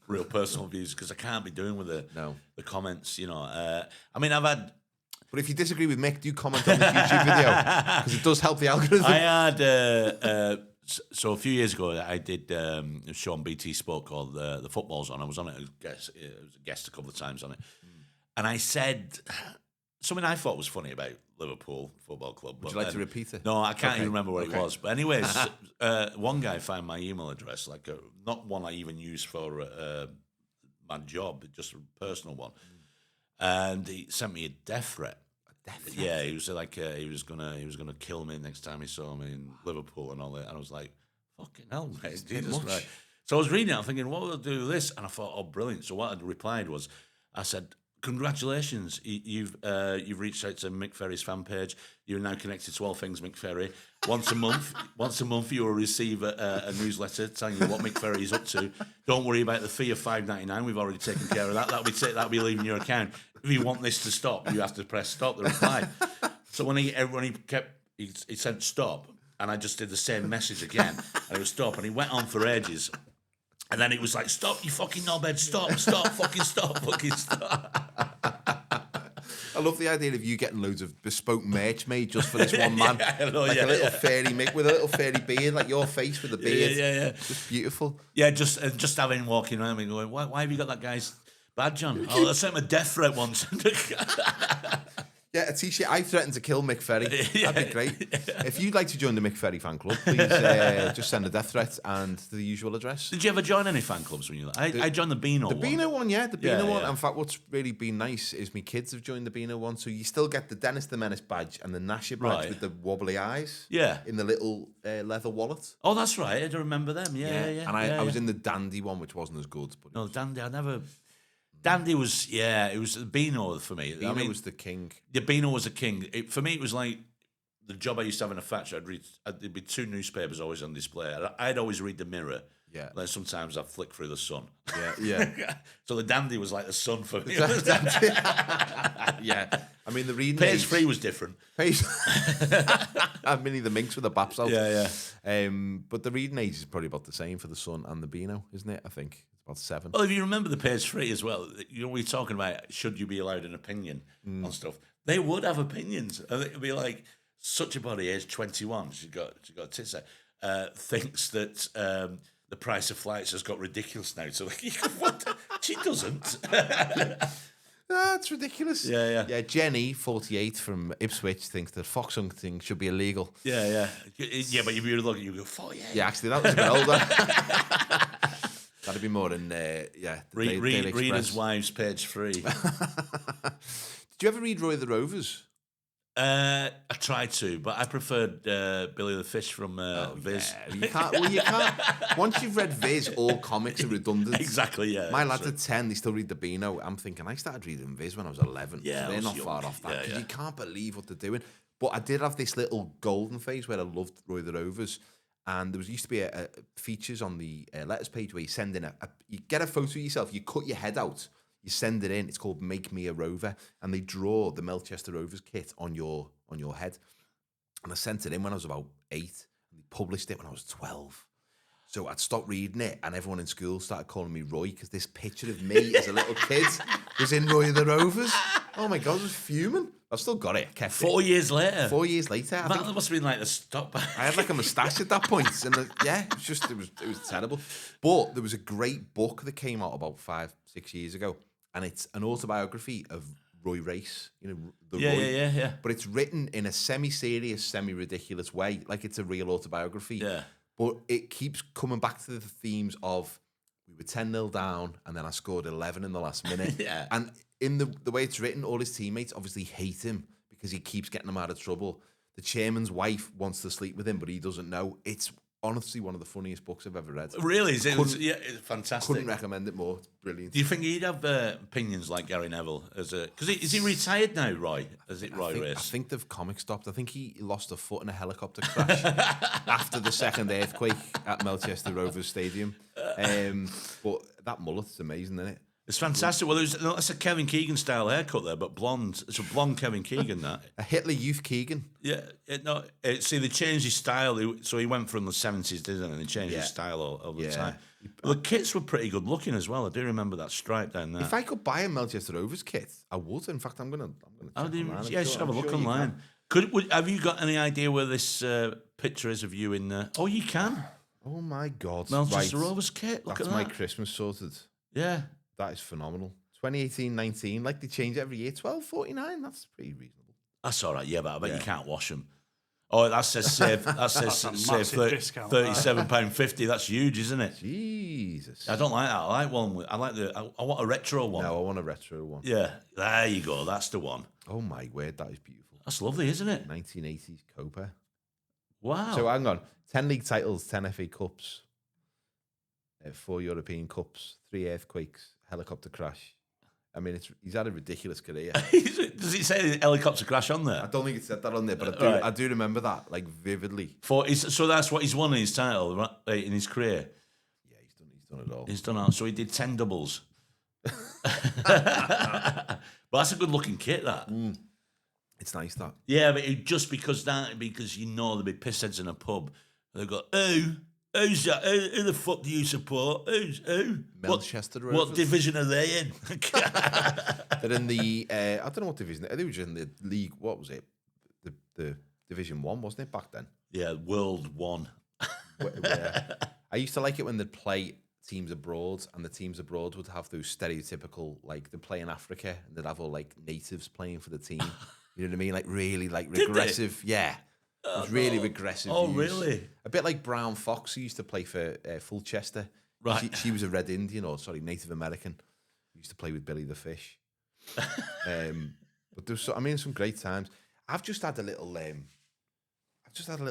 real personal views, because I can't be doing with the comments, I mean, I've had... But if you disagree with Mick, do comment on the YouTube video, because it does help the algorithm. I had so a few years ago I did a show on BT Sport called The Football's On. I was on it as a guest a couple of times on it, and I said something I thought was funny about Liverpool Football Club. Would you like to repeat it? No, I can't even remember what it was. But anyways, one guy found my email address, not one I even use for my job, just a personal one. And he sent me a death threat. A death threat? Yeah, he was like he was gonna kill me next time he saw me in Liverpool and all that. And I was like, fucking hell, mate, Jesus Christ. So I was reading it, I'm thinking, what will I do with this? And I thought, oh, brilliant. So what I replied was, I said, congratulations, you've reached out to Mick Ferry's fan page. You're now connected to all things Mick Ferry. Once a month, you will receive a newsletter telling you what Mick Ferry is up to. Don't worry about the fee of $5.99. We've already taken care of that. That'll be leaving your account. if you want this to stop, you have to press stop. The reply. So when he sent stop, and I just did the same message again, and it was stop, and he went on for ages, and then it was like, stop, you fucking knobhead, stop, fucking stop. I love the idea of you getting loads of bespoke merch made just for this one man. A little fairy Mick with a little fairy beard, like your face with a beard. Yeah. Just beautiful. Yeah, just having walking around and going, why have you got that guy's badge on? Oh, I sent him a death threat once. Yeah, a t-shirt. I threatened to kill Mick Ferry. That'd be great. If you'd like to join the Mick Ferry fan club, please just send a death threat and the usual address. Did you ever join any fan clubs when you? I joined the Beano one. The Beano one, yeah, the Beano one. In fact, what's really been nice is my kids have joined the Beano one, so you still get the Dennis the Menace badge and the Nasher badge with the wobbly eyes. Yeah, in the little leather wallet. Oh, that's right. I don't remember them. Yeah. And I was in the Dandy one, which wasn't as good. But no, Dandy, I never. Dandy was, it was the Beano for me. Beano was the king. The Beano was a king. For me, it was like the job I used to have in a factory. There'd be 2 newspapers always on display. I'd always read the Mirror. Yeah. Then sometimes I'd flick through the Sun. Yeah. So the Dandy was like the Sun for me. Yeah. I mean, the reading Page 3 was different. I'm Minnie the Minx with the baps out. Yeah. But the reading age is probably about the same for the Sun and the Beano, isn't it? I think it's about 7. Well, if you remember the Page 3 as well, we're talking about should you be allowed an opinion on stuff. They would have opinions. And it would be like, such a body, age 21, she got tits out, thinks that the price of flights has got ridiculous now. So like, what? She doesn't. That's ridiculous. Yeah. Jenny, 48, from Ipswich, thinks that fox hunting should be illegal. Yeah. But if you look at you go 48. Yeah, actually, that was a bit older. That'd be more in Reader's Wives, Page 3. Did you ever read Roy the Rovers? I tried to, but I preferred Billy the Fish from Viz. Yeah. You can't. Once you've read Viz, all comics are redundant. Exactly, yeah. My lads at 10, they still read the Beano. I'm thinking, I started reading Viz when I was 11. Yeah, so they're not far off that, because you can't believe what they're doing. But I did have this little golden phase where I loved Roy the Rovers. And there used to be a features on the letters page where you send in you get a photo of yourself, you cut your head out, you send it in. It's called Make Me a Rover, and they draw the Melchester Rovers kit on your head. And I sent it in when I was about 8, and they published it when I was 12. So I'd stopped reading it, and everyone in school started calling me Roy because this picture of me as a little kid was in Roy the Rovers. Oh my God, I was fuming. I've still got it. Kept 4 years later. 4 years later. I think That must have been like the stop. I had like a moustache at that point, and it was terrible. But there was a great book that came out about 5-6 years ago, and it's an autobiography of Roy Race. You know, Roy. Yeah. But it's written in a semi-serious, semi-ridiculous way, like it's a real autobiography. Yeah. But it keeps coming back to the themes of we were 10-0 down, and then I scored 11 in the last minute. Yeah. And in the way it's written, all his teammates obviously hate him because he keeps getting them out of trouble. The chairman's wife wants to sleep with him, but he doesn't know. It's honestly one of the funniest books I've ever read. Really? It's fantastic. Couldn't recommend it more. It's brilliant. Do you think he'd have opinions like Gary Neville? Because is he retired now, Roy? Race? I think the comic stopped. I think he lost a foot in a helicopter crash after the second earthquake at Melchester Rovers Stadium. But that mullet's amazing, isn't it? It's fantastic. Well, that's a Kevin Keegan style haircut there, but blonde. It's a blonde Kevin Keegan, that. A Hitler Youth Keegan. Yeah. See, they changed his style. So he went from the 70s, didn't he? And they changed his style all the time. Well, the kits were pretty good looking as well. I do remember that stripe down there. If I could buy a Melchester Rovers kit, I would. In fact, I'm gonna check online. Yeah, just have a look online. Have you got any idea where this picture is of you in there? Oh, you can. Oh my God. Melchester Rovers kit. Look That's at that. my Christmas sorted. Yeah. That is phenomenal. 2018-19, like they change every year. 12.49. That's pretty reasonable. That's all right. Yeah, but I bet you can't wash them. Oh, that says save. That says save £37.50. That's huge, isn't it? Jesus. I don't like that. I like one. I want a retro one. No, I want a retro one. Yeah, there you go. That's the one. Oh my word, that is beautiful. That's lovely, isn't it? 1980s Copa. Wow. So hang on. 10 league titles, 10 FA Cups, 4 European Cups, 3 earthquakes, helicopter crash. I mean, he's had a ridiculous career. Does it say helicopter crash on there? I don't think it said that on there, but I do remember that, like, vividly. So that's what he's won in his title, right, in his career? Yeah, he's done it all. He's done it all. So he did 10 doubles. But that's a good looking kit, that. It's nice, that. Yeah, but just because you know there'll be pissheads in a pub. And they've got, who's that? Who the fuck do you support? Who? Manchester What Rovers. division are they in? They're in the, I don't know what division, they were in the league, what was it? The Division 1, wasn't it, back then? Yeah, World 1. Where I used to like it when they'd play teams abroad, and the teams abroad would have those stereotypical, like, they'd play in Africa, and they'd have all, like, natives playing for the team. You know what I mean? Like, really, like, regressive. Yeah. It was really regressive. Oh, views. really? A bit like Brown Fox, who used to play for Fulchester. Right. She was a Red Indian, or sorry, Native American. Used to play with Billy the Fish. But there's, some great times. I've just had a little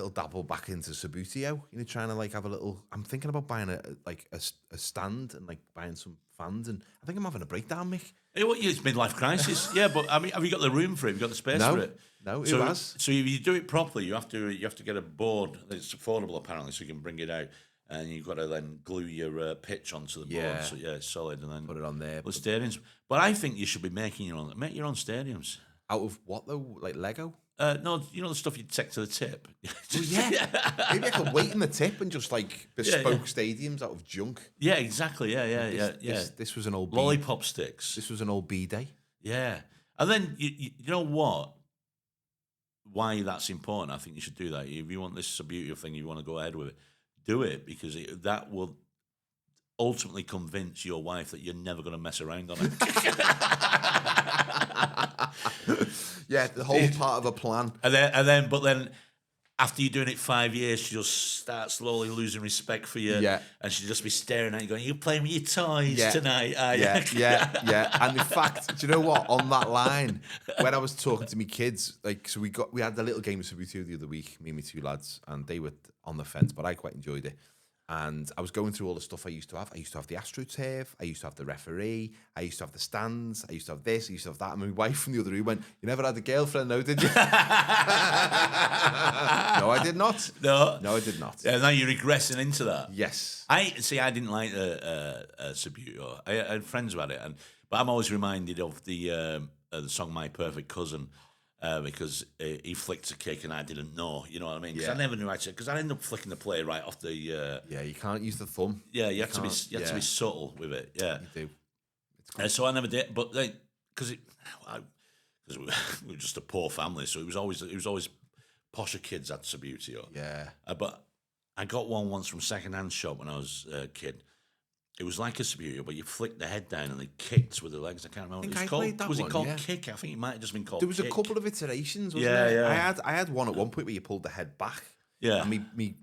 dabble back into Sabutio. You know, trying to like have a little. I'm thinking about buying a stand and like buying some fans, and I think I'm having a breakdown, Mick. It's midlife crisis. Yeah, but I mean, have you got the room for it? Have you got the space for it? No, so, who has? So if you do it properly, you have to get a board that's affordable apparently, so you can bring it out, and you've got to then glue your pitch onto the board. So yeah, it's solid, and then Put it on there. The stadiums. But I think you should be making your own stadiums. Out of what though? Like Lego? No, you know the stuff you take to the tip. Well, yeah. Maybe I could wait in the tip and just like bespoke stadiums out of junk. Yeah, exactly. Yeah. This was an old lollipop sticks. This was an old B-day. Yeah, and then you know what? Why that's important? I think you should do that. If you want this beautiful thing, you want to go ahead with it, do it, because that will ultimately convince your wife that you're never going to mess around on it. Yeah, the whole part of a plan. But then after you're doing it 5 years, she'll start slowly losing respect for you. Yeah. And she'll just be staring at you going, "You're playing with your toys tonight, are you?" Yeah. And in fact, do you know what? On that line, when I was talking to my kids, like, so we had the little game of Subbuteo the other week, me and my two lads, and they were on the fence, but I quite enjoyed it. And I was going through all the stuff I used to have. I used to have the AstroTurf. I used to have the referee. I used to have the stands. I used to have this. I used to have that. And my wife from the other room went, "You never had a girlfriend, no, did you?" No, I did not. No, I did not. Yeah, now you're regressing into that. Yes. I didn't like Subbuteo. I had friends who had it, but I'm always reminded of the song "My Perfect Cousin." Because he flicked a kick and I didn't know, you know what I mean? Because I never knew actually. Because I ended up flicking the play right off the. Yeah, you can't use the thumb. Yeah, you have to be subtle with it. Yeah, you do. So I never did, but because we were just a poor family, so it was always posher kids at Subbuteo. Yeah, but I got one once from second-hand shop when I was a kid. It was like a Subbuteo, but you flicked the head down and they kicked with the legs. I can't remember what it was called. Was it called kick? I think it might have just been called. There was kick. a couple of iterations, wasn't there? Yeah. I had one at one point where you pulled the head back. Yeah. And me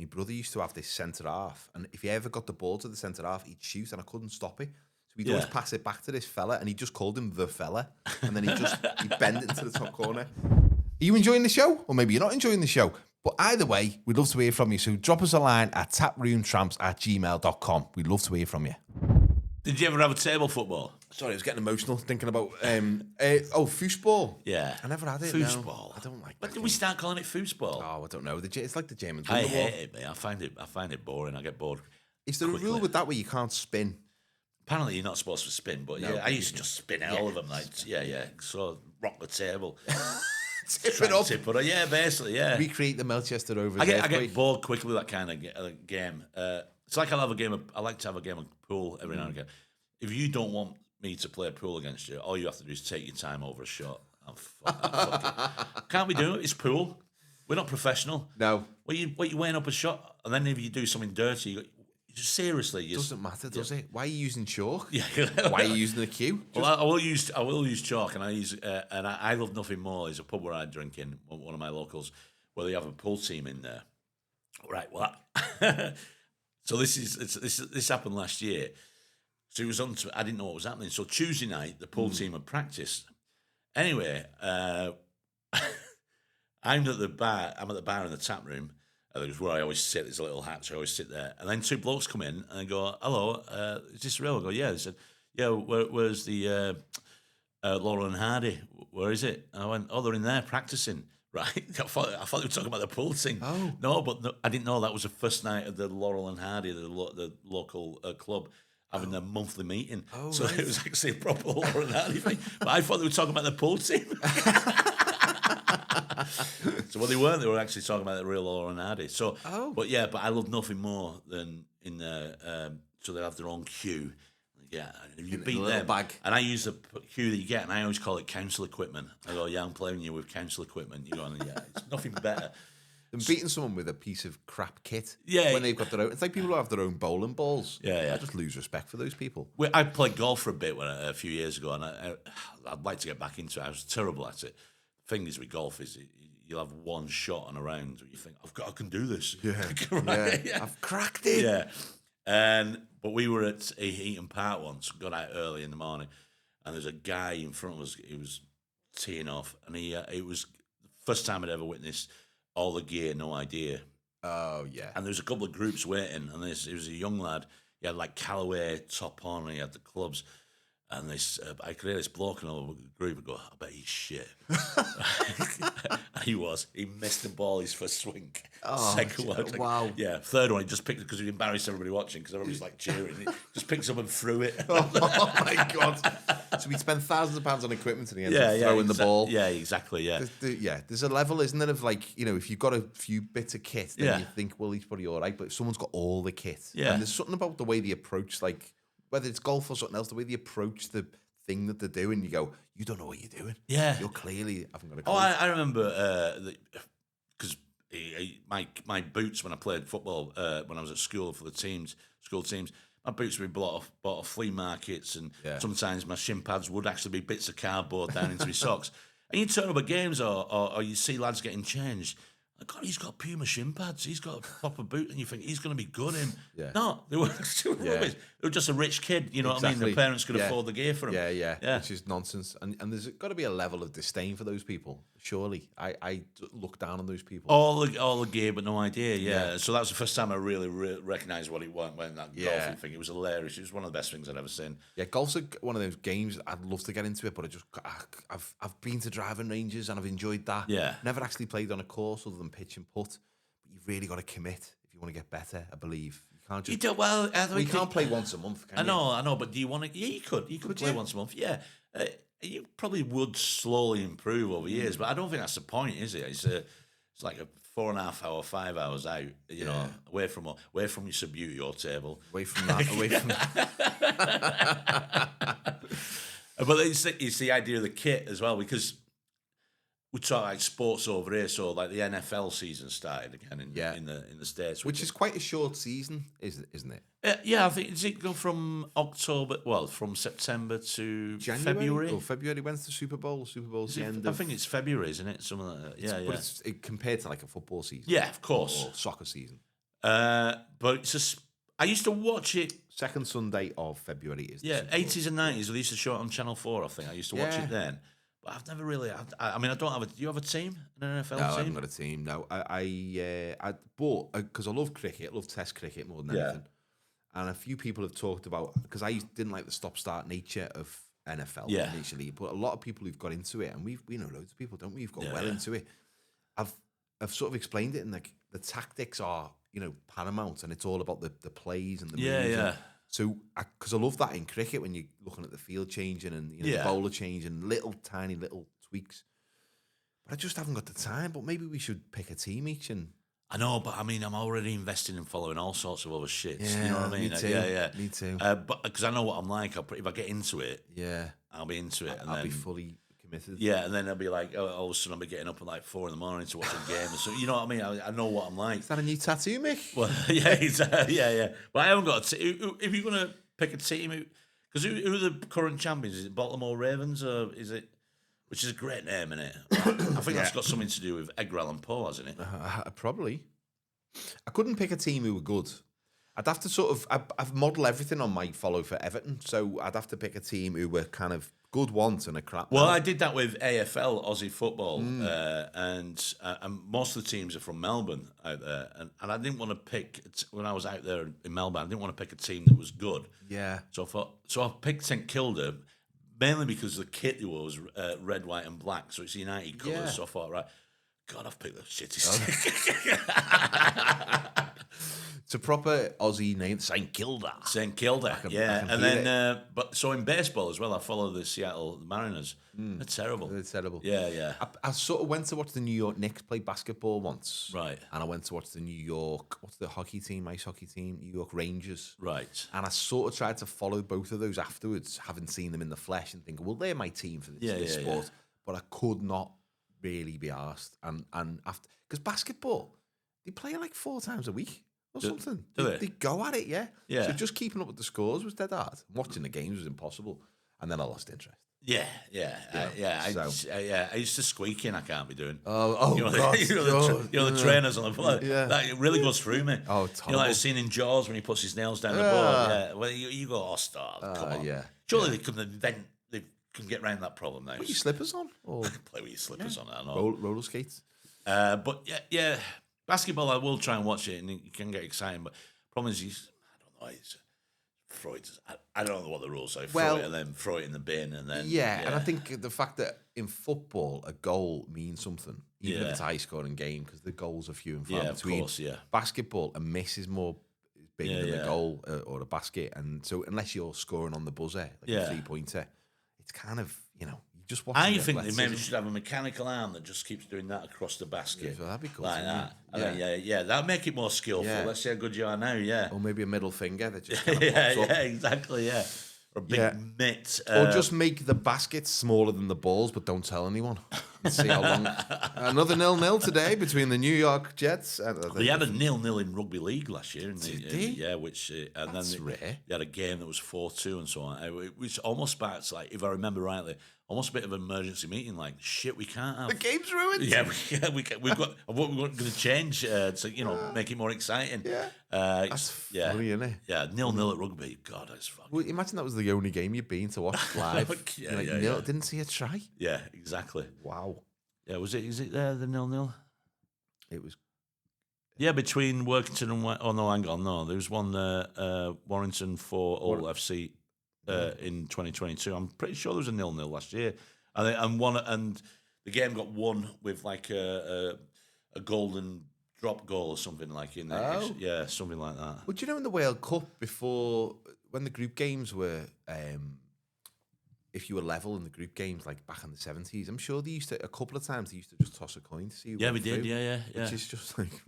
brother used to have this centre half, and if he ever got the ball to the centre half, he'd shoot, and I couldn't stop it. So we'd always pass it back to this fella, and he just called him the fella, and then he'd bend it into the top corner. Are you enjoying the show? Or maybe you're not enjoying the show. But either way, we'd love to hear from you. So drop us a line at taproomtramps@gmail.com. We'd love to hear from you. Did you ever have a table football? Sorry, I was getting emotional thinking about foosball. Yeah, I never had it. Foosball. No. I don't like. When did we start calling it foosball? Oh, I don't know. It's like the Germans. I hate it, mate. I find it boring. I get bored. Is there quickly. a rule with that where you can't spin? Apparently, you're not supposed to spin, but I used to just spin all of them. Like, so rock the table. Tip it up. Yeah, basically, yeah. Recreate the Melchester Rovers. I get bored quickly with that kind of game. It's like I like to have a game of pool every now and again. If you don't want me to play pool against you, all you have to do is take your time over a shot. Can't we do it? It's pool. We're not professional. No. What you weighing up a shot, and then if you do something dirty, seriously, it doesn't matter, does it? Why are you using chalk? Yeah. Why are you using the cue? Well, I will use chalk, and I love nothing more. There's a pub where I drink in, one of my locals, where they have a pool team in there. Right. Well, so this happened last year. So it was on. I didn't know what was happening. So Tuesday night, the pool team had practiced. Anyway, I'm at the bar in the tap room. It was where I always sit. There's a little hatch. I always sit there. And then two blokes come in and they go, "Hello, is this real?" I go, "Yeah." They said, "Yeah, where's the Laurel and Hardy? Where is it?" And I went, "Oh, they're in there practicing." Right? I thought they were talking about the pool thing. Oh. No, I didn't know that was the first night of the Laurel and Hardy, the local club. having their monthly meeting. Oh, So right. it was actually a proper Laura and Hardy thing. But I thought they were talking about the pool team. So what they weren't, they were actually talking about the real Laura and Hardy. So, but I love nothing more than in the, so they have their own queue. Yeah, if you beat them, bag. And I use the queue that you get, and I always call it council equipment. I go, yeah, I'm playing you with council equipment. You go, yeah, it's nothing better. And beating someone with a piece of crap kit Yeah. when they've got their own. It's like people who have their own bowling balls. Yeah. I just lose respect for those people. I played golf for a bit a few years ago, and I'd like to get back into it. I was terrible at it. The thing is with golf is you'll have one shot on a round where you think, I can do this. Yeah. I've cracked it. Yeah. But we were at Eaton Park once, got out early in the morning, and there's a guy in front of us. He was teeing off, and it was the first time I'd ever witnessed all the gear, no idea. Oh, yeah. And there was a couple of groups waiting, and it was a young lad. He had like Callaway top on, and he had the clubs. And I could hear this bloke in the group and go, I bet he's shit. He was. He missed the ball his first swing. Second one. Wow. Yeah. Third one, he just picked it because he embarrassed everybody watching because everybody's like cheering. He just picks up and threw it. Oh, my God. So we spend thousands of pounds on equipment and he ends up throwing the ball. Yeah, exactly, yeah. There's a level, isn't there, of like, if you've got a few bits of kit, then you think, well, he's probably all right. But if someone's got all the kit, and there's something about the way they approach, like, whether it's golf or something else, the way they approach the thing that they're doing, you go, you don't know what you're doing. Yeah. You're clearly haven't got a clue. I remember, because my boots when I played football, when I was at school for the school teams, my boots would be bought off flea markets, and sometimes my shin pads would actually be bits of cardboard down into my socks. And you turn up at games or you see lads getting changed. God, he's got Puma shin pads. He's got a proper boot, and you think he's going to be good. No, they were rubbish. They were just a rich kid. You know what I mean? The parents could afford the gear for him. Yeah. Which is nonsense. And there's got to be a level of disdain for those people. Surely, I look down on those people. All the gear, but no idea. Yeah. So that was the first time I really recognised what it was when that golfing thing. It was hilarious. It was one of the best things I'd ever seen. Yeah, golf's one of those games I'd love to get into it, but I've been to driving ranges and I've enjoyed that. Yeah. Never actually played on a course other than pitch and putt, but you've really got to commit if you want to get better. I believe you can't just. You can't play once a month. Can you? I know, but do you want to? Yeah, you could. You could play once a month. Yeah, you probably would slowly improve over years, but I don't think that's the point, is it? It's like a 4.5 hour, 5 hours out. You know, away from your beauty your table. Away from that. But it's the idea of the kit as well, because we talk like sports over here, so like the NFL season started again in the States, which is quite a short season, isn't it? I think does it go from from September to January? February? Or February. When's the Super Bowl? Super Bowl's the end. I think it's February, isn't it? Something like that. But it's compared to like a football season. Yeah, of course. Or soccer season. But it's just I used to watch it. Second Sunday of February is the 80s and 90s. They used to show it on Channel 4. I think I used to watch it then. But I've never really. I mean, I don't have a. Do you have a team? An NFL team? No, I haven't got a team. No, I bought because I love cricket. I love Test cricket more than anything. And a few people have talked about because I didn't like the stop-start nature of NFL initially, but a lot of people who've got into it, and we know loads of people, don't we? Who've got well into it. I've sort of explained it, and like the tactics are paramount, and it's all about the plays and the moves. So, because I love that in cricket when you're looking at the field changing and the bowler changing, tiny little tweaks. But I just haven't got the time. But maybe we should pick a team each. And I know, but I mean, I'm already investing in following all sorts of other shits. Yeah, you know what I mean? Me too. Me too. But because I know what I'm like, if I get into it, I'll be into it, and I'll then be fully committed. Yeah, and then I'll be like, all of a sudden I'll be getting up at like 4 a.m. to watch a game. So you know what I mean? I know what I'm like. Is that a new tattoo, Mick? Well, yeah. But I haven't got a team. If you're gonna pick a team, because who are the current champions? Is it Baltimore Ravens or is it? Which is a great name, isn't it? I think that's got something to do with Edgar Allan Poe, hasn't it? Probably. I couldn't pick a team who were good. I'd have to I've modelled everything on my follow for Everton, so I'd have to pick a team who were kind of good once and a crap. Well, I did that with AFL, Aussie football, and most of the teams are from Melbourne out there, and I didn't want to pick, when I was out there in Melbourne, I didn't want to pick a team that was good. Yeah. So I picked St Kilda, mainly because the kit they wore was red, white and black, so it's United colours, so I thought, right, God, I've picked the shitty stick. It's a proper Aussie name, St Kilda. St Kilda, I yeah. can And hear then, but so in baseball as well, I follow the Seattle Mariners. They're terrible. They're terrible. Yeah. I sort of went to watch the New York Knicks play basketball once. Right. And I went to watch the New York, what's the hockey team, ice hockey team? New York Rangers. Right. And I sort of tried to follow both of those afterwards, having seen them in the flesh and thinking, well, they're my team for this sport. But I could not really be asked. And after, because basketball, they play like 4 times a week or something. They go at it, yeah. So just keeping up with the scores was dead hard. Watching the games was impossible. And then I lost interest. Yeah. I used to squeak in. I can't be doing. Oh, you know, God. The trainers on the floor. Yeah. That, it really goes through me. Oh, it's you know, like the horrible. scene in Jaws when he puts his nails down the board. Yeah. Well, you go, oh, stop. Come on. Yeah. Surely they can get around that problem now. Put your slippers on? Or Play with your slippers on. I know. roller skates? But yeah. Basketball, I will try and watch it, and you can get exciting. But problem is, I don't know. Freud's. I don't know what the rules are. Well, throw it and then throw it in the bin, and then and I think the fact that in football a goal means something, even if it's a high scoring game, because the goals are few and far between. Of course, Basketball, a miss is more bigger than a goal or a basket, and so unless you're scoring on the buzzer, like a 3-pointer, it's kind of you just watch. I think they maybe should have a mechanical arm that just keeps doing that across the basket. So that'd be cool. Like that. That'd make it more skillful. Yeah. Let's see how good you are now, Or maybe a middle finger that just kind of pops up. Exactly, Or a big mitt. Or just make the basket smaller than the balls, but don't tell anyone. Let's see how long. Another 0-0 today between the New York Jets. They had a 0-0 in rugby league last year. That's then rare. They had a game that was 4-2 and so on. Which almost sparks, like, if I remember rightly, almost a bit of an emergency meeting. Like, shit, we can't have The game's ruined. We've got what we're going to change to make it more exciting. That's funny, isn't it? Yeah, 0-0 at rugby. God, that's fucking. Well, imagine that was the only game you've been to watch live. Didn't see a try. Yeah, exactly. Wow. Yeah, is it there, the 0-0? It was. Yeah, between Workington and hang on, no, there was one Warrington for All FC in 2022. I'm pretty sure there was a 0-0 last year, and the game got won with like a golden drop goal or something like in there. Yeah, something like that. Well, do you know in the World Cup before when the group games were, if you were level in the group games like back in the 70s, I'm sure they used to a couple of times they used to just toss a coin to see. Who Yeah, we went did. through, Yeah. Which is just like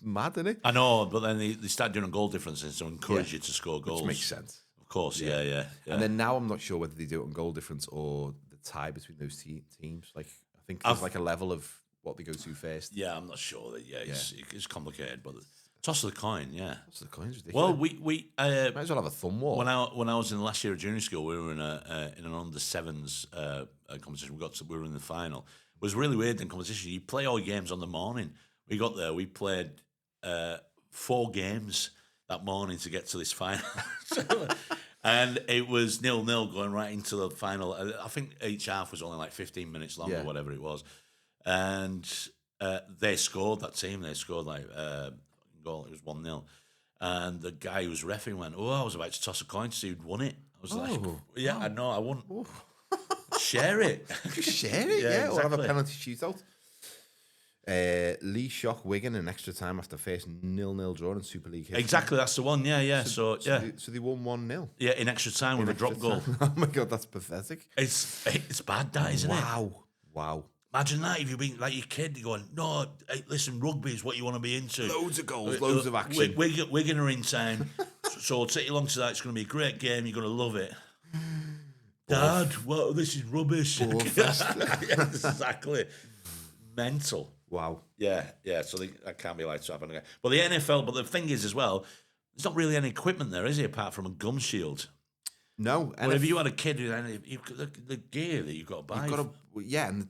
mad, isn't it? I know, but then they started doing goal differences to encourage you to score goals. Which makes sense. Of course, yeah. And then now I'm not sure whether they do it on goal difference or the tie between those teams. Like I think there's like a level of what they go to first. Yeah, I'm not sure that. It's complicated, but toss of the coin. Yeah, toss of the coin's ridiculous. Well, we might as well have a thumb war. When I was in the last year of junior school, we were in an under sevens competition. We were in the final. It was really weird in competition. You play all your games on the morning. We got there. We played 4 games that morning to get to this final. And it was 0-0 going right into the final. I think each half was only like 15 minutes long or whatever it was. And they scored, that team. They scored like goal. It was 1-0. And the guy who was refereeing went, I was about to toss a coin to see who'd won it. I was like, I know, I wouldn't. Share it. Share it, exactly. Or have a penalty shootout. Lee Shock Wigan in extra time after first 0-0 draw in Super League history. Exactly, that's the one. Yeah. So they won 1-0. Yeah, in extra time with a drop goal. Oh my God, that's pathetic. It's bad, that, isn't it? Wow. Imagine that if you've been like your kid, you're going, no, hey, listen, rugby is what you want to be into. Loads of goals, loads of action. Wigan are in town, so I'll take you along to that. It's going to be a great game. You're going to love it. Dad, this is rubbish. Exactly. Mental. Wow. Yeah. So that can't be allowed to happen again. But the NFL, but the thing is as well, there's not really any equipment there, is there, apart from a gum shield? No. And if you had a kid, the gear that you've got to buy. And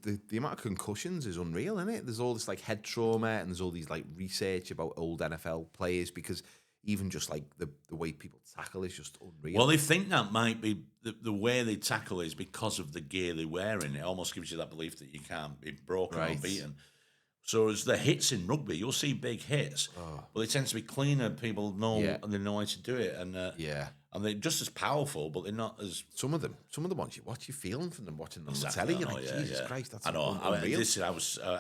the amount of concussions is unreal, isn't it? There's all this like head trauma and there's all these like research about old NFL players because even just like the way people tackle is just unreal. Well, they think that might be the way they tackle is because of the gear they're wearing. It almost gives you that belief that you can't be broken or beaten. So as the hits in rugby, you'll see big hits, but they tend to be cleaner. People know and they know how to do it. And And they're just as powerful, but they're not as... Some of the ones you watch, you're feeling from them watching them on the Exactly, telly. You're I like, know, Jesus Christ, that's I know. unreal.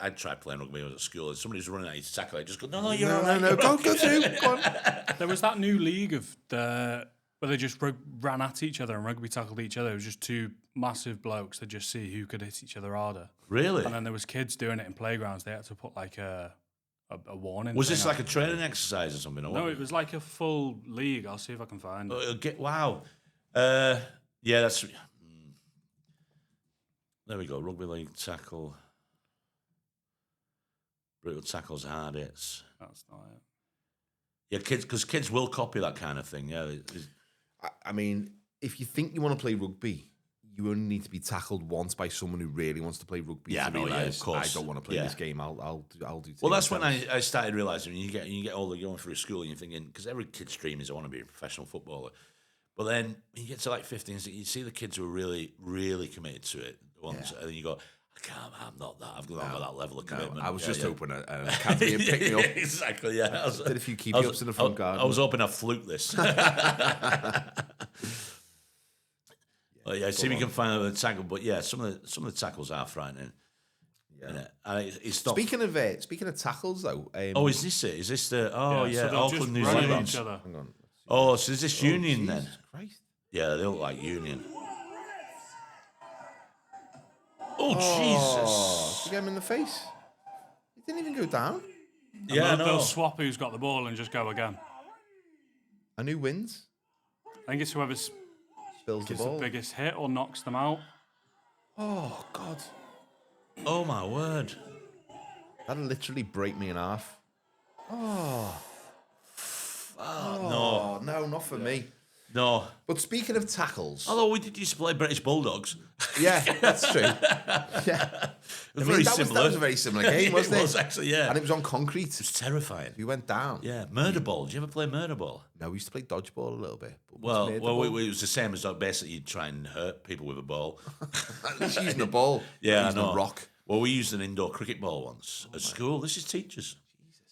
I tried playing rugby when I was at school, and somebody's running at you to tackle. I just go, no, you're no, all right. no, go through. Go on. There was that new league where they just ran at each other and rugby tackled each other. It was just two massive blokes that just see who could hit each other harder. Really? And then there was kids doing it in playgrounds. They had to put like a warning. Was thing this out. like a training exercise or something? Or No, what? it was like a full league. I'll see if I can find it. Wow. Yeah, that's... There we go. Rugby league tackle. Brutal tackles, hard hits. That's not it. Yeah, because kids will copy that kind of thing. Yeah. I mean, if you think you want to play rugby, you only need to be tackled once by someone who really wants to play rugby. Yeah, to no, yeah, realise, of course. I don't want to play this game. I'll do. Well, that's when I started realising you get older, you're going through school, and you're thinking, because every kid's dream is I want to be a professional footballer. But then when you get to like 15, you see the kids who are really, really committed to it. And then you go, I'm not that. I've not got that level of commitment. I was just hoping an academy and pick me up. Exactly, yeah. Did a few keepy-ups in the front garden. I was hoping I'd fluke this. Well, yeah, see if we can find out the tackle. But yeah, some of the tackles are frightening. Yeah, and it's not. Speaking of tackles, though. Is this it? Is this the? Oh yeah, so Auckland, New run at Zealand. each other. Hang on. Oh, so is this Union then? Jesus Christ. Yeah, they look like Union. Oh Jesus! Did you get him in the face? He didn't even go down. Yeah, They'll swap who's got the ball and just go again. And who wins? I think it's whoever Spills the gets ball. the biggest hit or knocks them out. Oh God. Oh my word! That'll literally break me in half. No, no, not for me. no. But speaking of tackles, Although we did used to play British Bulldogs. yeah, that's true. Yeah, Very that similar. was a very similar game, wasn't it? It was actually, yeah. And it was on concrete. It was terrifying. We went down. Yeah, murder ball. Did you ever play murder ball? No, we used to play dodgeball a little bit. But Well, it was the same as basically you'd try and hurt people with a ball. at least using the ball. Yeah, I using know. a rock. Well, we used an indoor cricket ball once at school. This is teachers.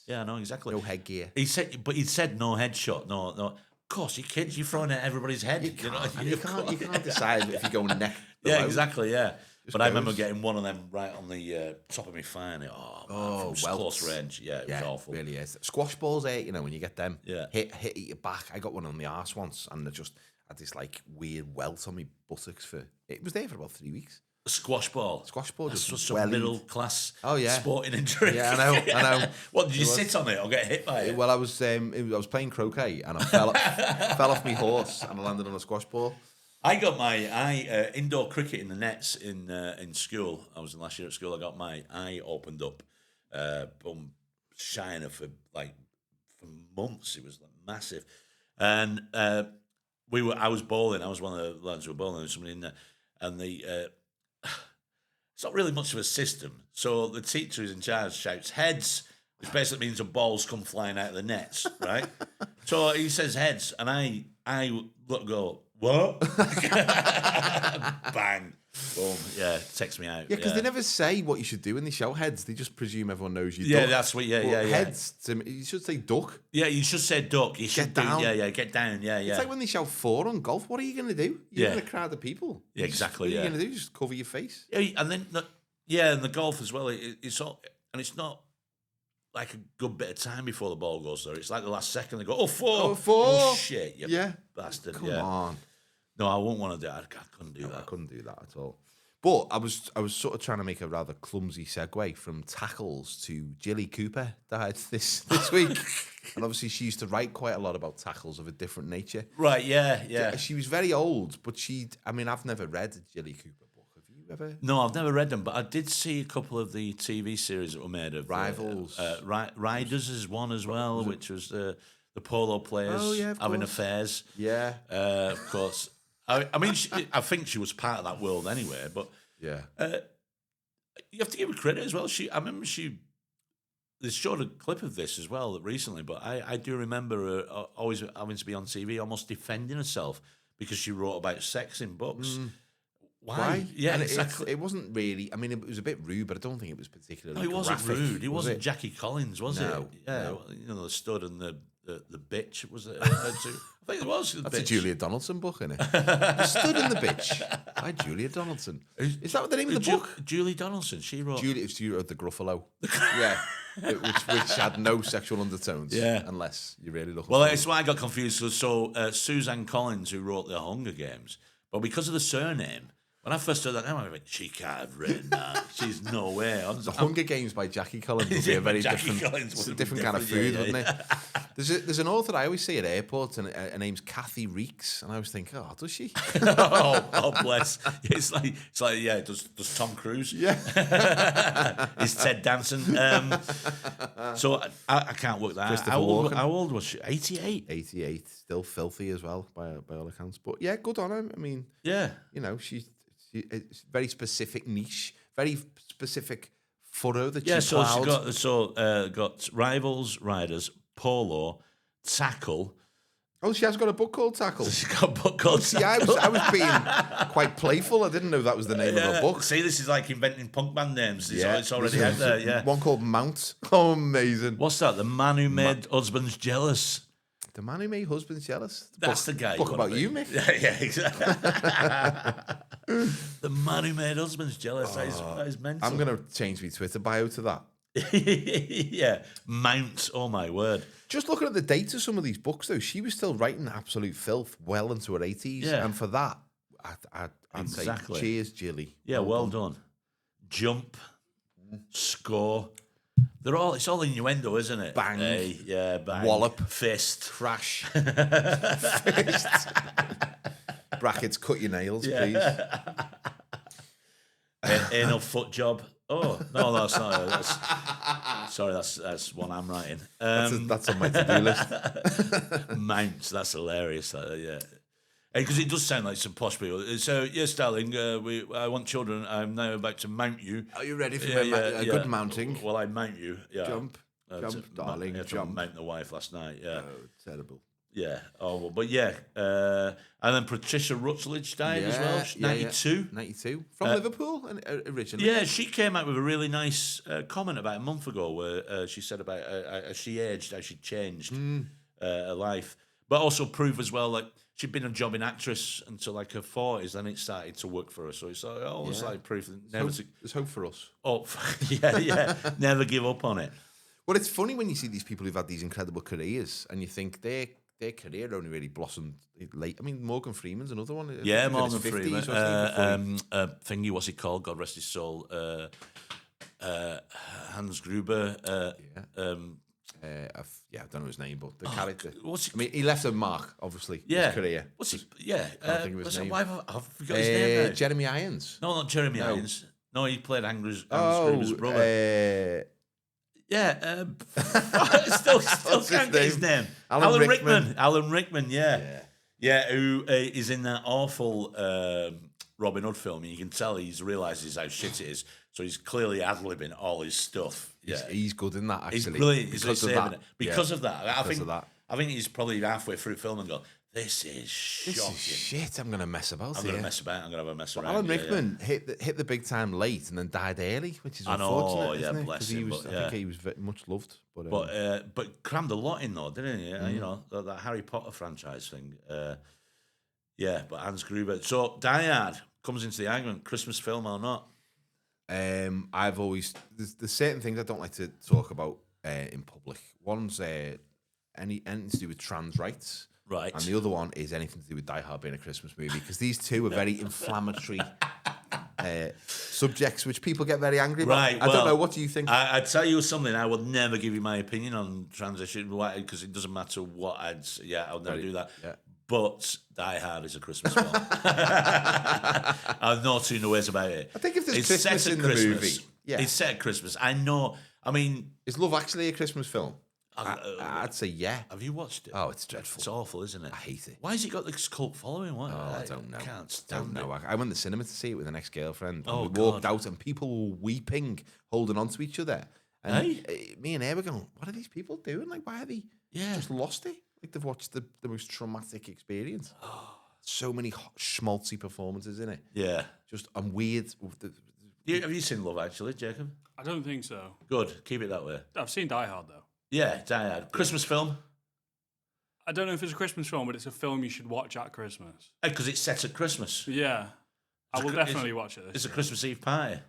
Yeah, I know exactly. No headgear. He said no headshot. No. Of course, you kids, you're throwing at everybody's head. You can't decide if you're going neck. Yeah, below. exactly. Yeah. But I goes. remember getting one of them right on the top of my thigh. And from welts. close range. Yeah, it was awful. It really is. Squash balls, when you get them, Yeah. hit your back. I got one on the arse once, and it just had this like weird welt on my buttocks it was there for about 3 weeks. A squash ball. Squash ball, That's just such a wellied. middle class sporting injury. Yeah, I know. What, did you sit on it or get hit by it? Well, I was playing croquet, and I fell off my horse, and I landed on a squash ball. I got my indoor cricket in the nets in school. I was in last year at school. I got my eye opened up, shiner for months. It was massive, and I was bowling. I was one of the lads who were bowling. There was somebody in there, and it's not really much of a system. So the teacher who's in charge shouts heads, which basically means the balls come flying out of the nets, right? So he says heads, and I go, what? Bang. Boom. Yeah, takes me out. Yeah, because they never say what you should do when they shout heads. They just presume everyone knows you. Yeah, duck. that's what. Yeah, But yeah. Heads. You should say duck. Yeah, you should say duck. You should down. Get down. Yeah. It's like when they shout four on golf. What are you going to do? You're in a crowd of people. Yeah, exactly. What are you going to do? Just cover your face. Yeah, and then and the golf as well. It's all, and it's not like a good bit of time before the ball goes there. It's like the last second they go, four. Oh shit, you bastard. Come on. No, I wouldn't want to do that. I couldn't do that. I couldn't do that at all. But I was sort of trying to make a rather clumsy segue from tackles to Jilly Cooper died this week. And obviously she used to write quite a lot about tackles of a different nature. Right, yeah. She was very old, but I've never read a Jilly Cooper book. Have you ever? No, I've never read them, but I did see a couple of the TV series that were made of Rivals. Riders is one as well, which was the polo players having affairs. Yeah. Of course. I mean, I think she was part of that world anyway. But yeah, you have to give her credit as well. I remember they showed a clip of this as well recently. But I do remember her always having to be on TV, almost defending herself because she wrote about sex in books. Why? Yeah, and exactly. It wasn't really. I mean, it was a bit rude, but I don't think it was particularly. No, he wasn't graphic, rude. He was wasn't it? Jackie Collins, was No, it? Yeah, no. the stud and the the bitch was it? I think it was. That's bitch. a Julia Donaldson book, isn't it? You Stood in the Bitch by Julia Donaldson. Is that the name of the book? Julie Donaldson. She wrote. She wrote the Gruffalo. Yeah. Which had no sexual undertones. Yeah. Unless you really look. Well, it's why I got confused. So Suzanne Collins, who wrote The Hunger Games, but because of the surname, when I first heard that name, I went, she can't have written that. She's no way. The Hunger Games by Jackie Collins would be a very different kind of food, wouldn't it? There's an author I always see at airports, and her name's Kathy Reeks, and I was thinking, oh, does she? oh, bless. It's like yeah. Does Tom Cruise? Yeah. Is Ted Danson? So I can't work that. How old was she? 88. 88, still filthy as well by all accounts. But yeah, good on her. I mean, yeah, she's it's very specific niche, very specific furrow that she plowed. She got Rivals, Riders, Polo, Tackle. Oh, she has got a book called Tackle. She's got a book called Tackle. Yeah, I was being quite playful. I didn't know that was the name of her book. See, this is like inventing punk band names. It's already out there, yeah. One called Mount. Oh, amazing. What's that? The Man Who Made Husbands Jealous. The Man Who Made Husbands Jealous? That's the guy. Book about you, Mick? Yeah, exactly. The Man Who Made Husbands Jealous. That is mental. I'm going to change my Twitter bio to that. Yeah. Mount. Oh, my word. Just looking at the dates of some of these books, though, she was still writing absolute filth well into her 80s. Yeah. And for that, I'd Exactly. say cheers, Jilly. Yeah, well done. Jump. Score. It's all innuendo, isn't it? Bang. Yeah, bang. Wallop. Fist. Crash. Fist. Brackets, cut your nails, please. Anal foot job. Oh, no, that's not. Sorry, that's one I'm writing. That's on my to-do list. Mounts, that's hilarious. Yeah. Because it does sound like some posh people. So, yes, darling, I want children. I'm now about to mount you. Are you ready for a good mounting? Well, I mount you. Yeah. Jump, darling, jump. I mounted the wife last night, yeah. Oh, terrible. Yeah. Oh, well, but yeah. And then Patricia Rutledge died as well. 92. 92. From Liverpool originally. Yeah, she came out with a really nice comment about a month ago where she said about as she aged, how she changed her life. But also prove as well, like, she'd been a jobbing actress until like her 40s, then it started to work for her. So it's almost like proof that There's hope for us. Oh, yeah. Never give up on it. Well, it's funny when you see these people who've had these incredible careers and you think their career only really blossomed late. I mean, Morgan Freeman's another one. Yeah, Morgan Freeman. Thingy, what's he called? God rest his soul. Hans Gruber. I don't know his name, but the character. What's I mean, he left a mark, obviously, his career. What's he? Yeah. I don't think of his name. I've forgot his name now. Jeremy Irons. No, not Jeremy Irons. No, he played Hans Gruber's brother. Still can't get his name. Alan Rickman. Alan Rickman, yeah. Who is in that awful Robin Hood film. And you can tell he's realises how shit it is. So he's clearly ad-libbing all his stuff. Yeah. He's good in that, actually. He's brilliant. Because of that. Because of that. I think he's probably halfway through film and go, this is shocking. This is shit. I'm going to mess about. I'm going to mess about. I'm going to have a mess around. Alan Rickman hit the big time late and then died early, which is unfortunate. Yeah, bless him. I think he was much loved. But crammed a lot in though, didn't he? You know, that Harry Potter franchise thing. But Hans Gruber. So Die Hard comes into the argument: Christmas film or not? I've always there's certain things I don't like to talk about in public. One's anything to do with trans rights. Right. And the other one is anything to do with Die Hard being a Christmas movie, because these two are very inflammatory subjects which people get very angry about. Right, I don't know. What do you think? I tell you something. I would never give you my opinion on transition because it doesn't matter what I'll never do that. Yeah. But Die Hard is a Christmas film. I've no two ways about it. I think if there's Christmas in the movie, it's set at Christmas. I know. I mean, is Love Actually a Christmas film? I'd say yeah. Have you watched it? Oh, it's dreadful. It's awful, isn't it? I hate it. Why has it got this cult following? What? I don't know. Can't stand it. I went to the cinema to see it with an ex-girlfriend. And we walked out and people were weeping, holding on to each other. And me and her were going, what are these people doing? Like, why are they just lost it? Like, they've watched the most traumatic experience. So many schmaltzy performances in it. Yeah. Just, I'm weird. Have you seen Love Actually, Jacob? I don't think so. Good. Keep it that way. I've seen Die Hard, though. Yeah, Die Hard. Christmas film? I don't know if it's a Christmas film, but it's a film you should watch at Christmas. Because it's set at Christmas. Yeah. I will definitely watch it. It's a Christmas Eve party.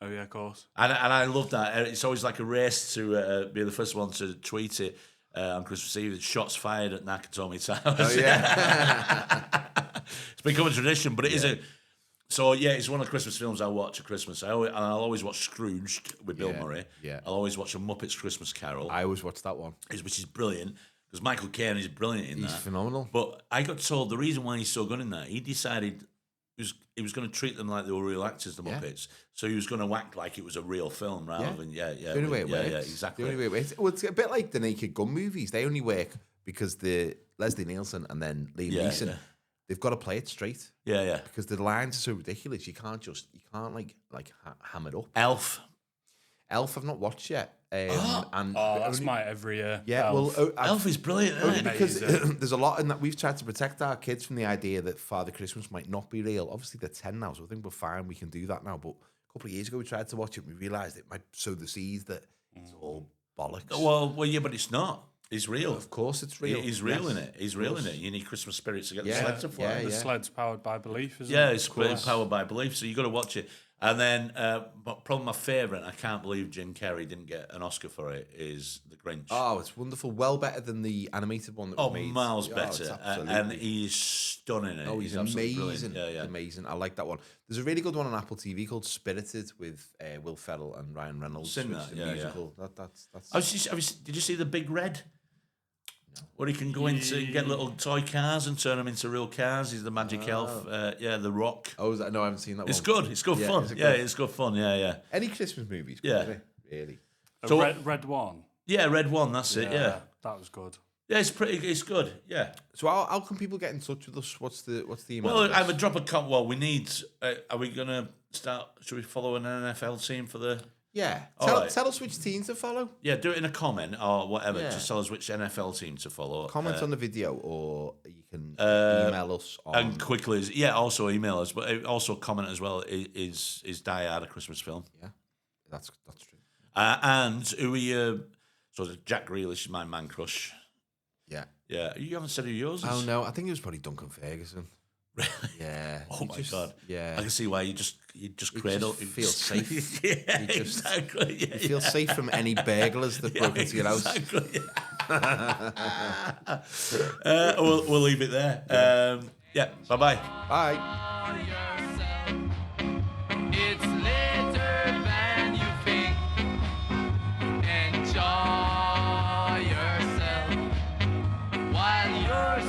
Oh, yeah, of course. And I love that. It's always like a race to be the first one to tweet it on Christmas Eve. It's shots fired at Nakatomi Towers. Oh, yeah. It's become a tradition, but it is a... So, yeah, it's one of the Christmas films I watch at Christmas. I'll always watch Scrooged with Bill Murray. Yeah. I'll always watch A Muppet's Christmas Carol. I always watch that one. Which is brilliant, because Michael Caine is brilliant in that. He's phenomenal. But I got told the reason why he's so good in that, he decided he was going to treat them like they were real actors, the Muppets. So he was going to act like it was a real film rather than, The only way it works. Yeah, exactly. The only way it works. Well, it's a bit like the Naked Gun movies. They only work because the Leslie Nielsen and then Liam Neeson, they've got to play it straight. Yeah. Because the lines are so ridiculous. You can't ham it up. Elf, I've not watched yet. That's my every year. Yeah, Elf. Elf is brilliant, isn't only it? because there's a lot in that. We've tried to protect our kids from the idea that Father Christmas might not be real. Obviously, they're 10 now, so I think we're fine. We can do that now. But a couple of years ago, we tried to watch it. And we realised it might sow the seeds that it's all bollocks. Well, yeah, but it's not. It's real. Of course, it's real. He's real in it. He's real in it. You need Christmas spirits to get the Yeah, sled to fly. The sled's powered by belief, isn't Yeah, it? it's powered by belief, so you got to watch it. And then, probably my favourite, I can't believe Jim Carrey didn't get an Oscar for it, is The Grinch. Oh, it's wonderful. Well better than the animated one that we made. Miles Oh, better. it's absolutely- And he's stunning in it. Oh, he's absolutely amazing. brilliant. Yeah. Amazing. I like that one. There's a really good one on Apple TV called Spirited with Will Ferrell and Ryan Reynolds. Seen which that, is a yeah. musical. That's Did you see The Big Red? Where he can go into get little toy cars and turn them into real cars. He's the magic elf. The Rock. Oh, is that? No, I haven't seen that It's one. good. It's good Yeah, fun. is it Yeah, good? it's good fun. Yeah. Any Christmas movies? Yeah. Isn't it? Really. So- Red One. Yeah, Red One. That's it. Yeah. That was good. Yeah, it's pretty. It's good. Yeah. So how can people get in touch with us? What's the email? Well, address? I would drop a cut. Well, we need. Are we gonna start? Should we follow an NFL team for the? Yeah. All right. Tell us which team to follow. Yeah, do it in a comment or whatever. Yeah. Just tell us which NFL team to follow. Comment on the video, or you can email us on. And quickly, also email us, but also comment as well. Is Die Hard a Christmas film? Yeah, that's true. And who are you? So Jack Grealish is my man crush. Yeah. Yeah, you haven't said who yours is. Oh no, I think it was probably Duncan Ferguson. Really? Yeah. Oh my god. Yeah. I can see why you just cradle. just feel safe. Yeah, You just- exactly. Yeah, You feel safe from any burglars that broke into your house. Exactly. We'll leave it there. Bye bye. Bye. It's later than you think. Enjoy yourself while you're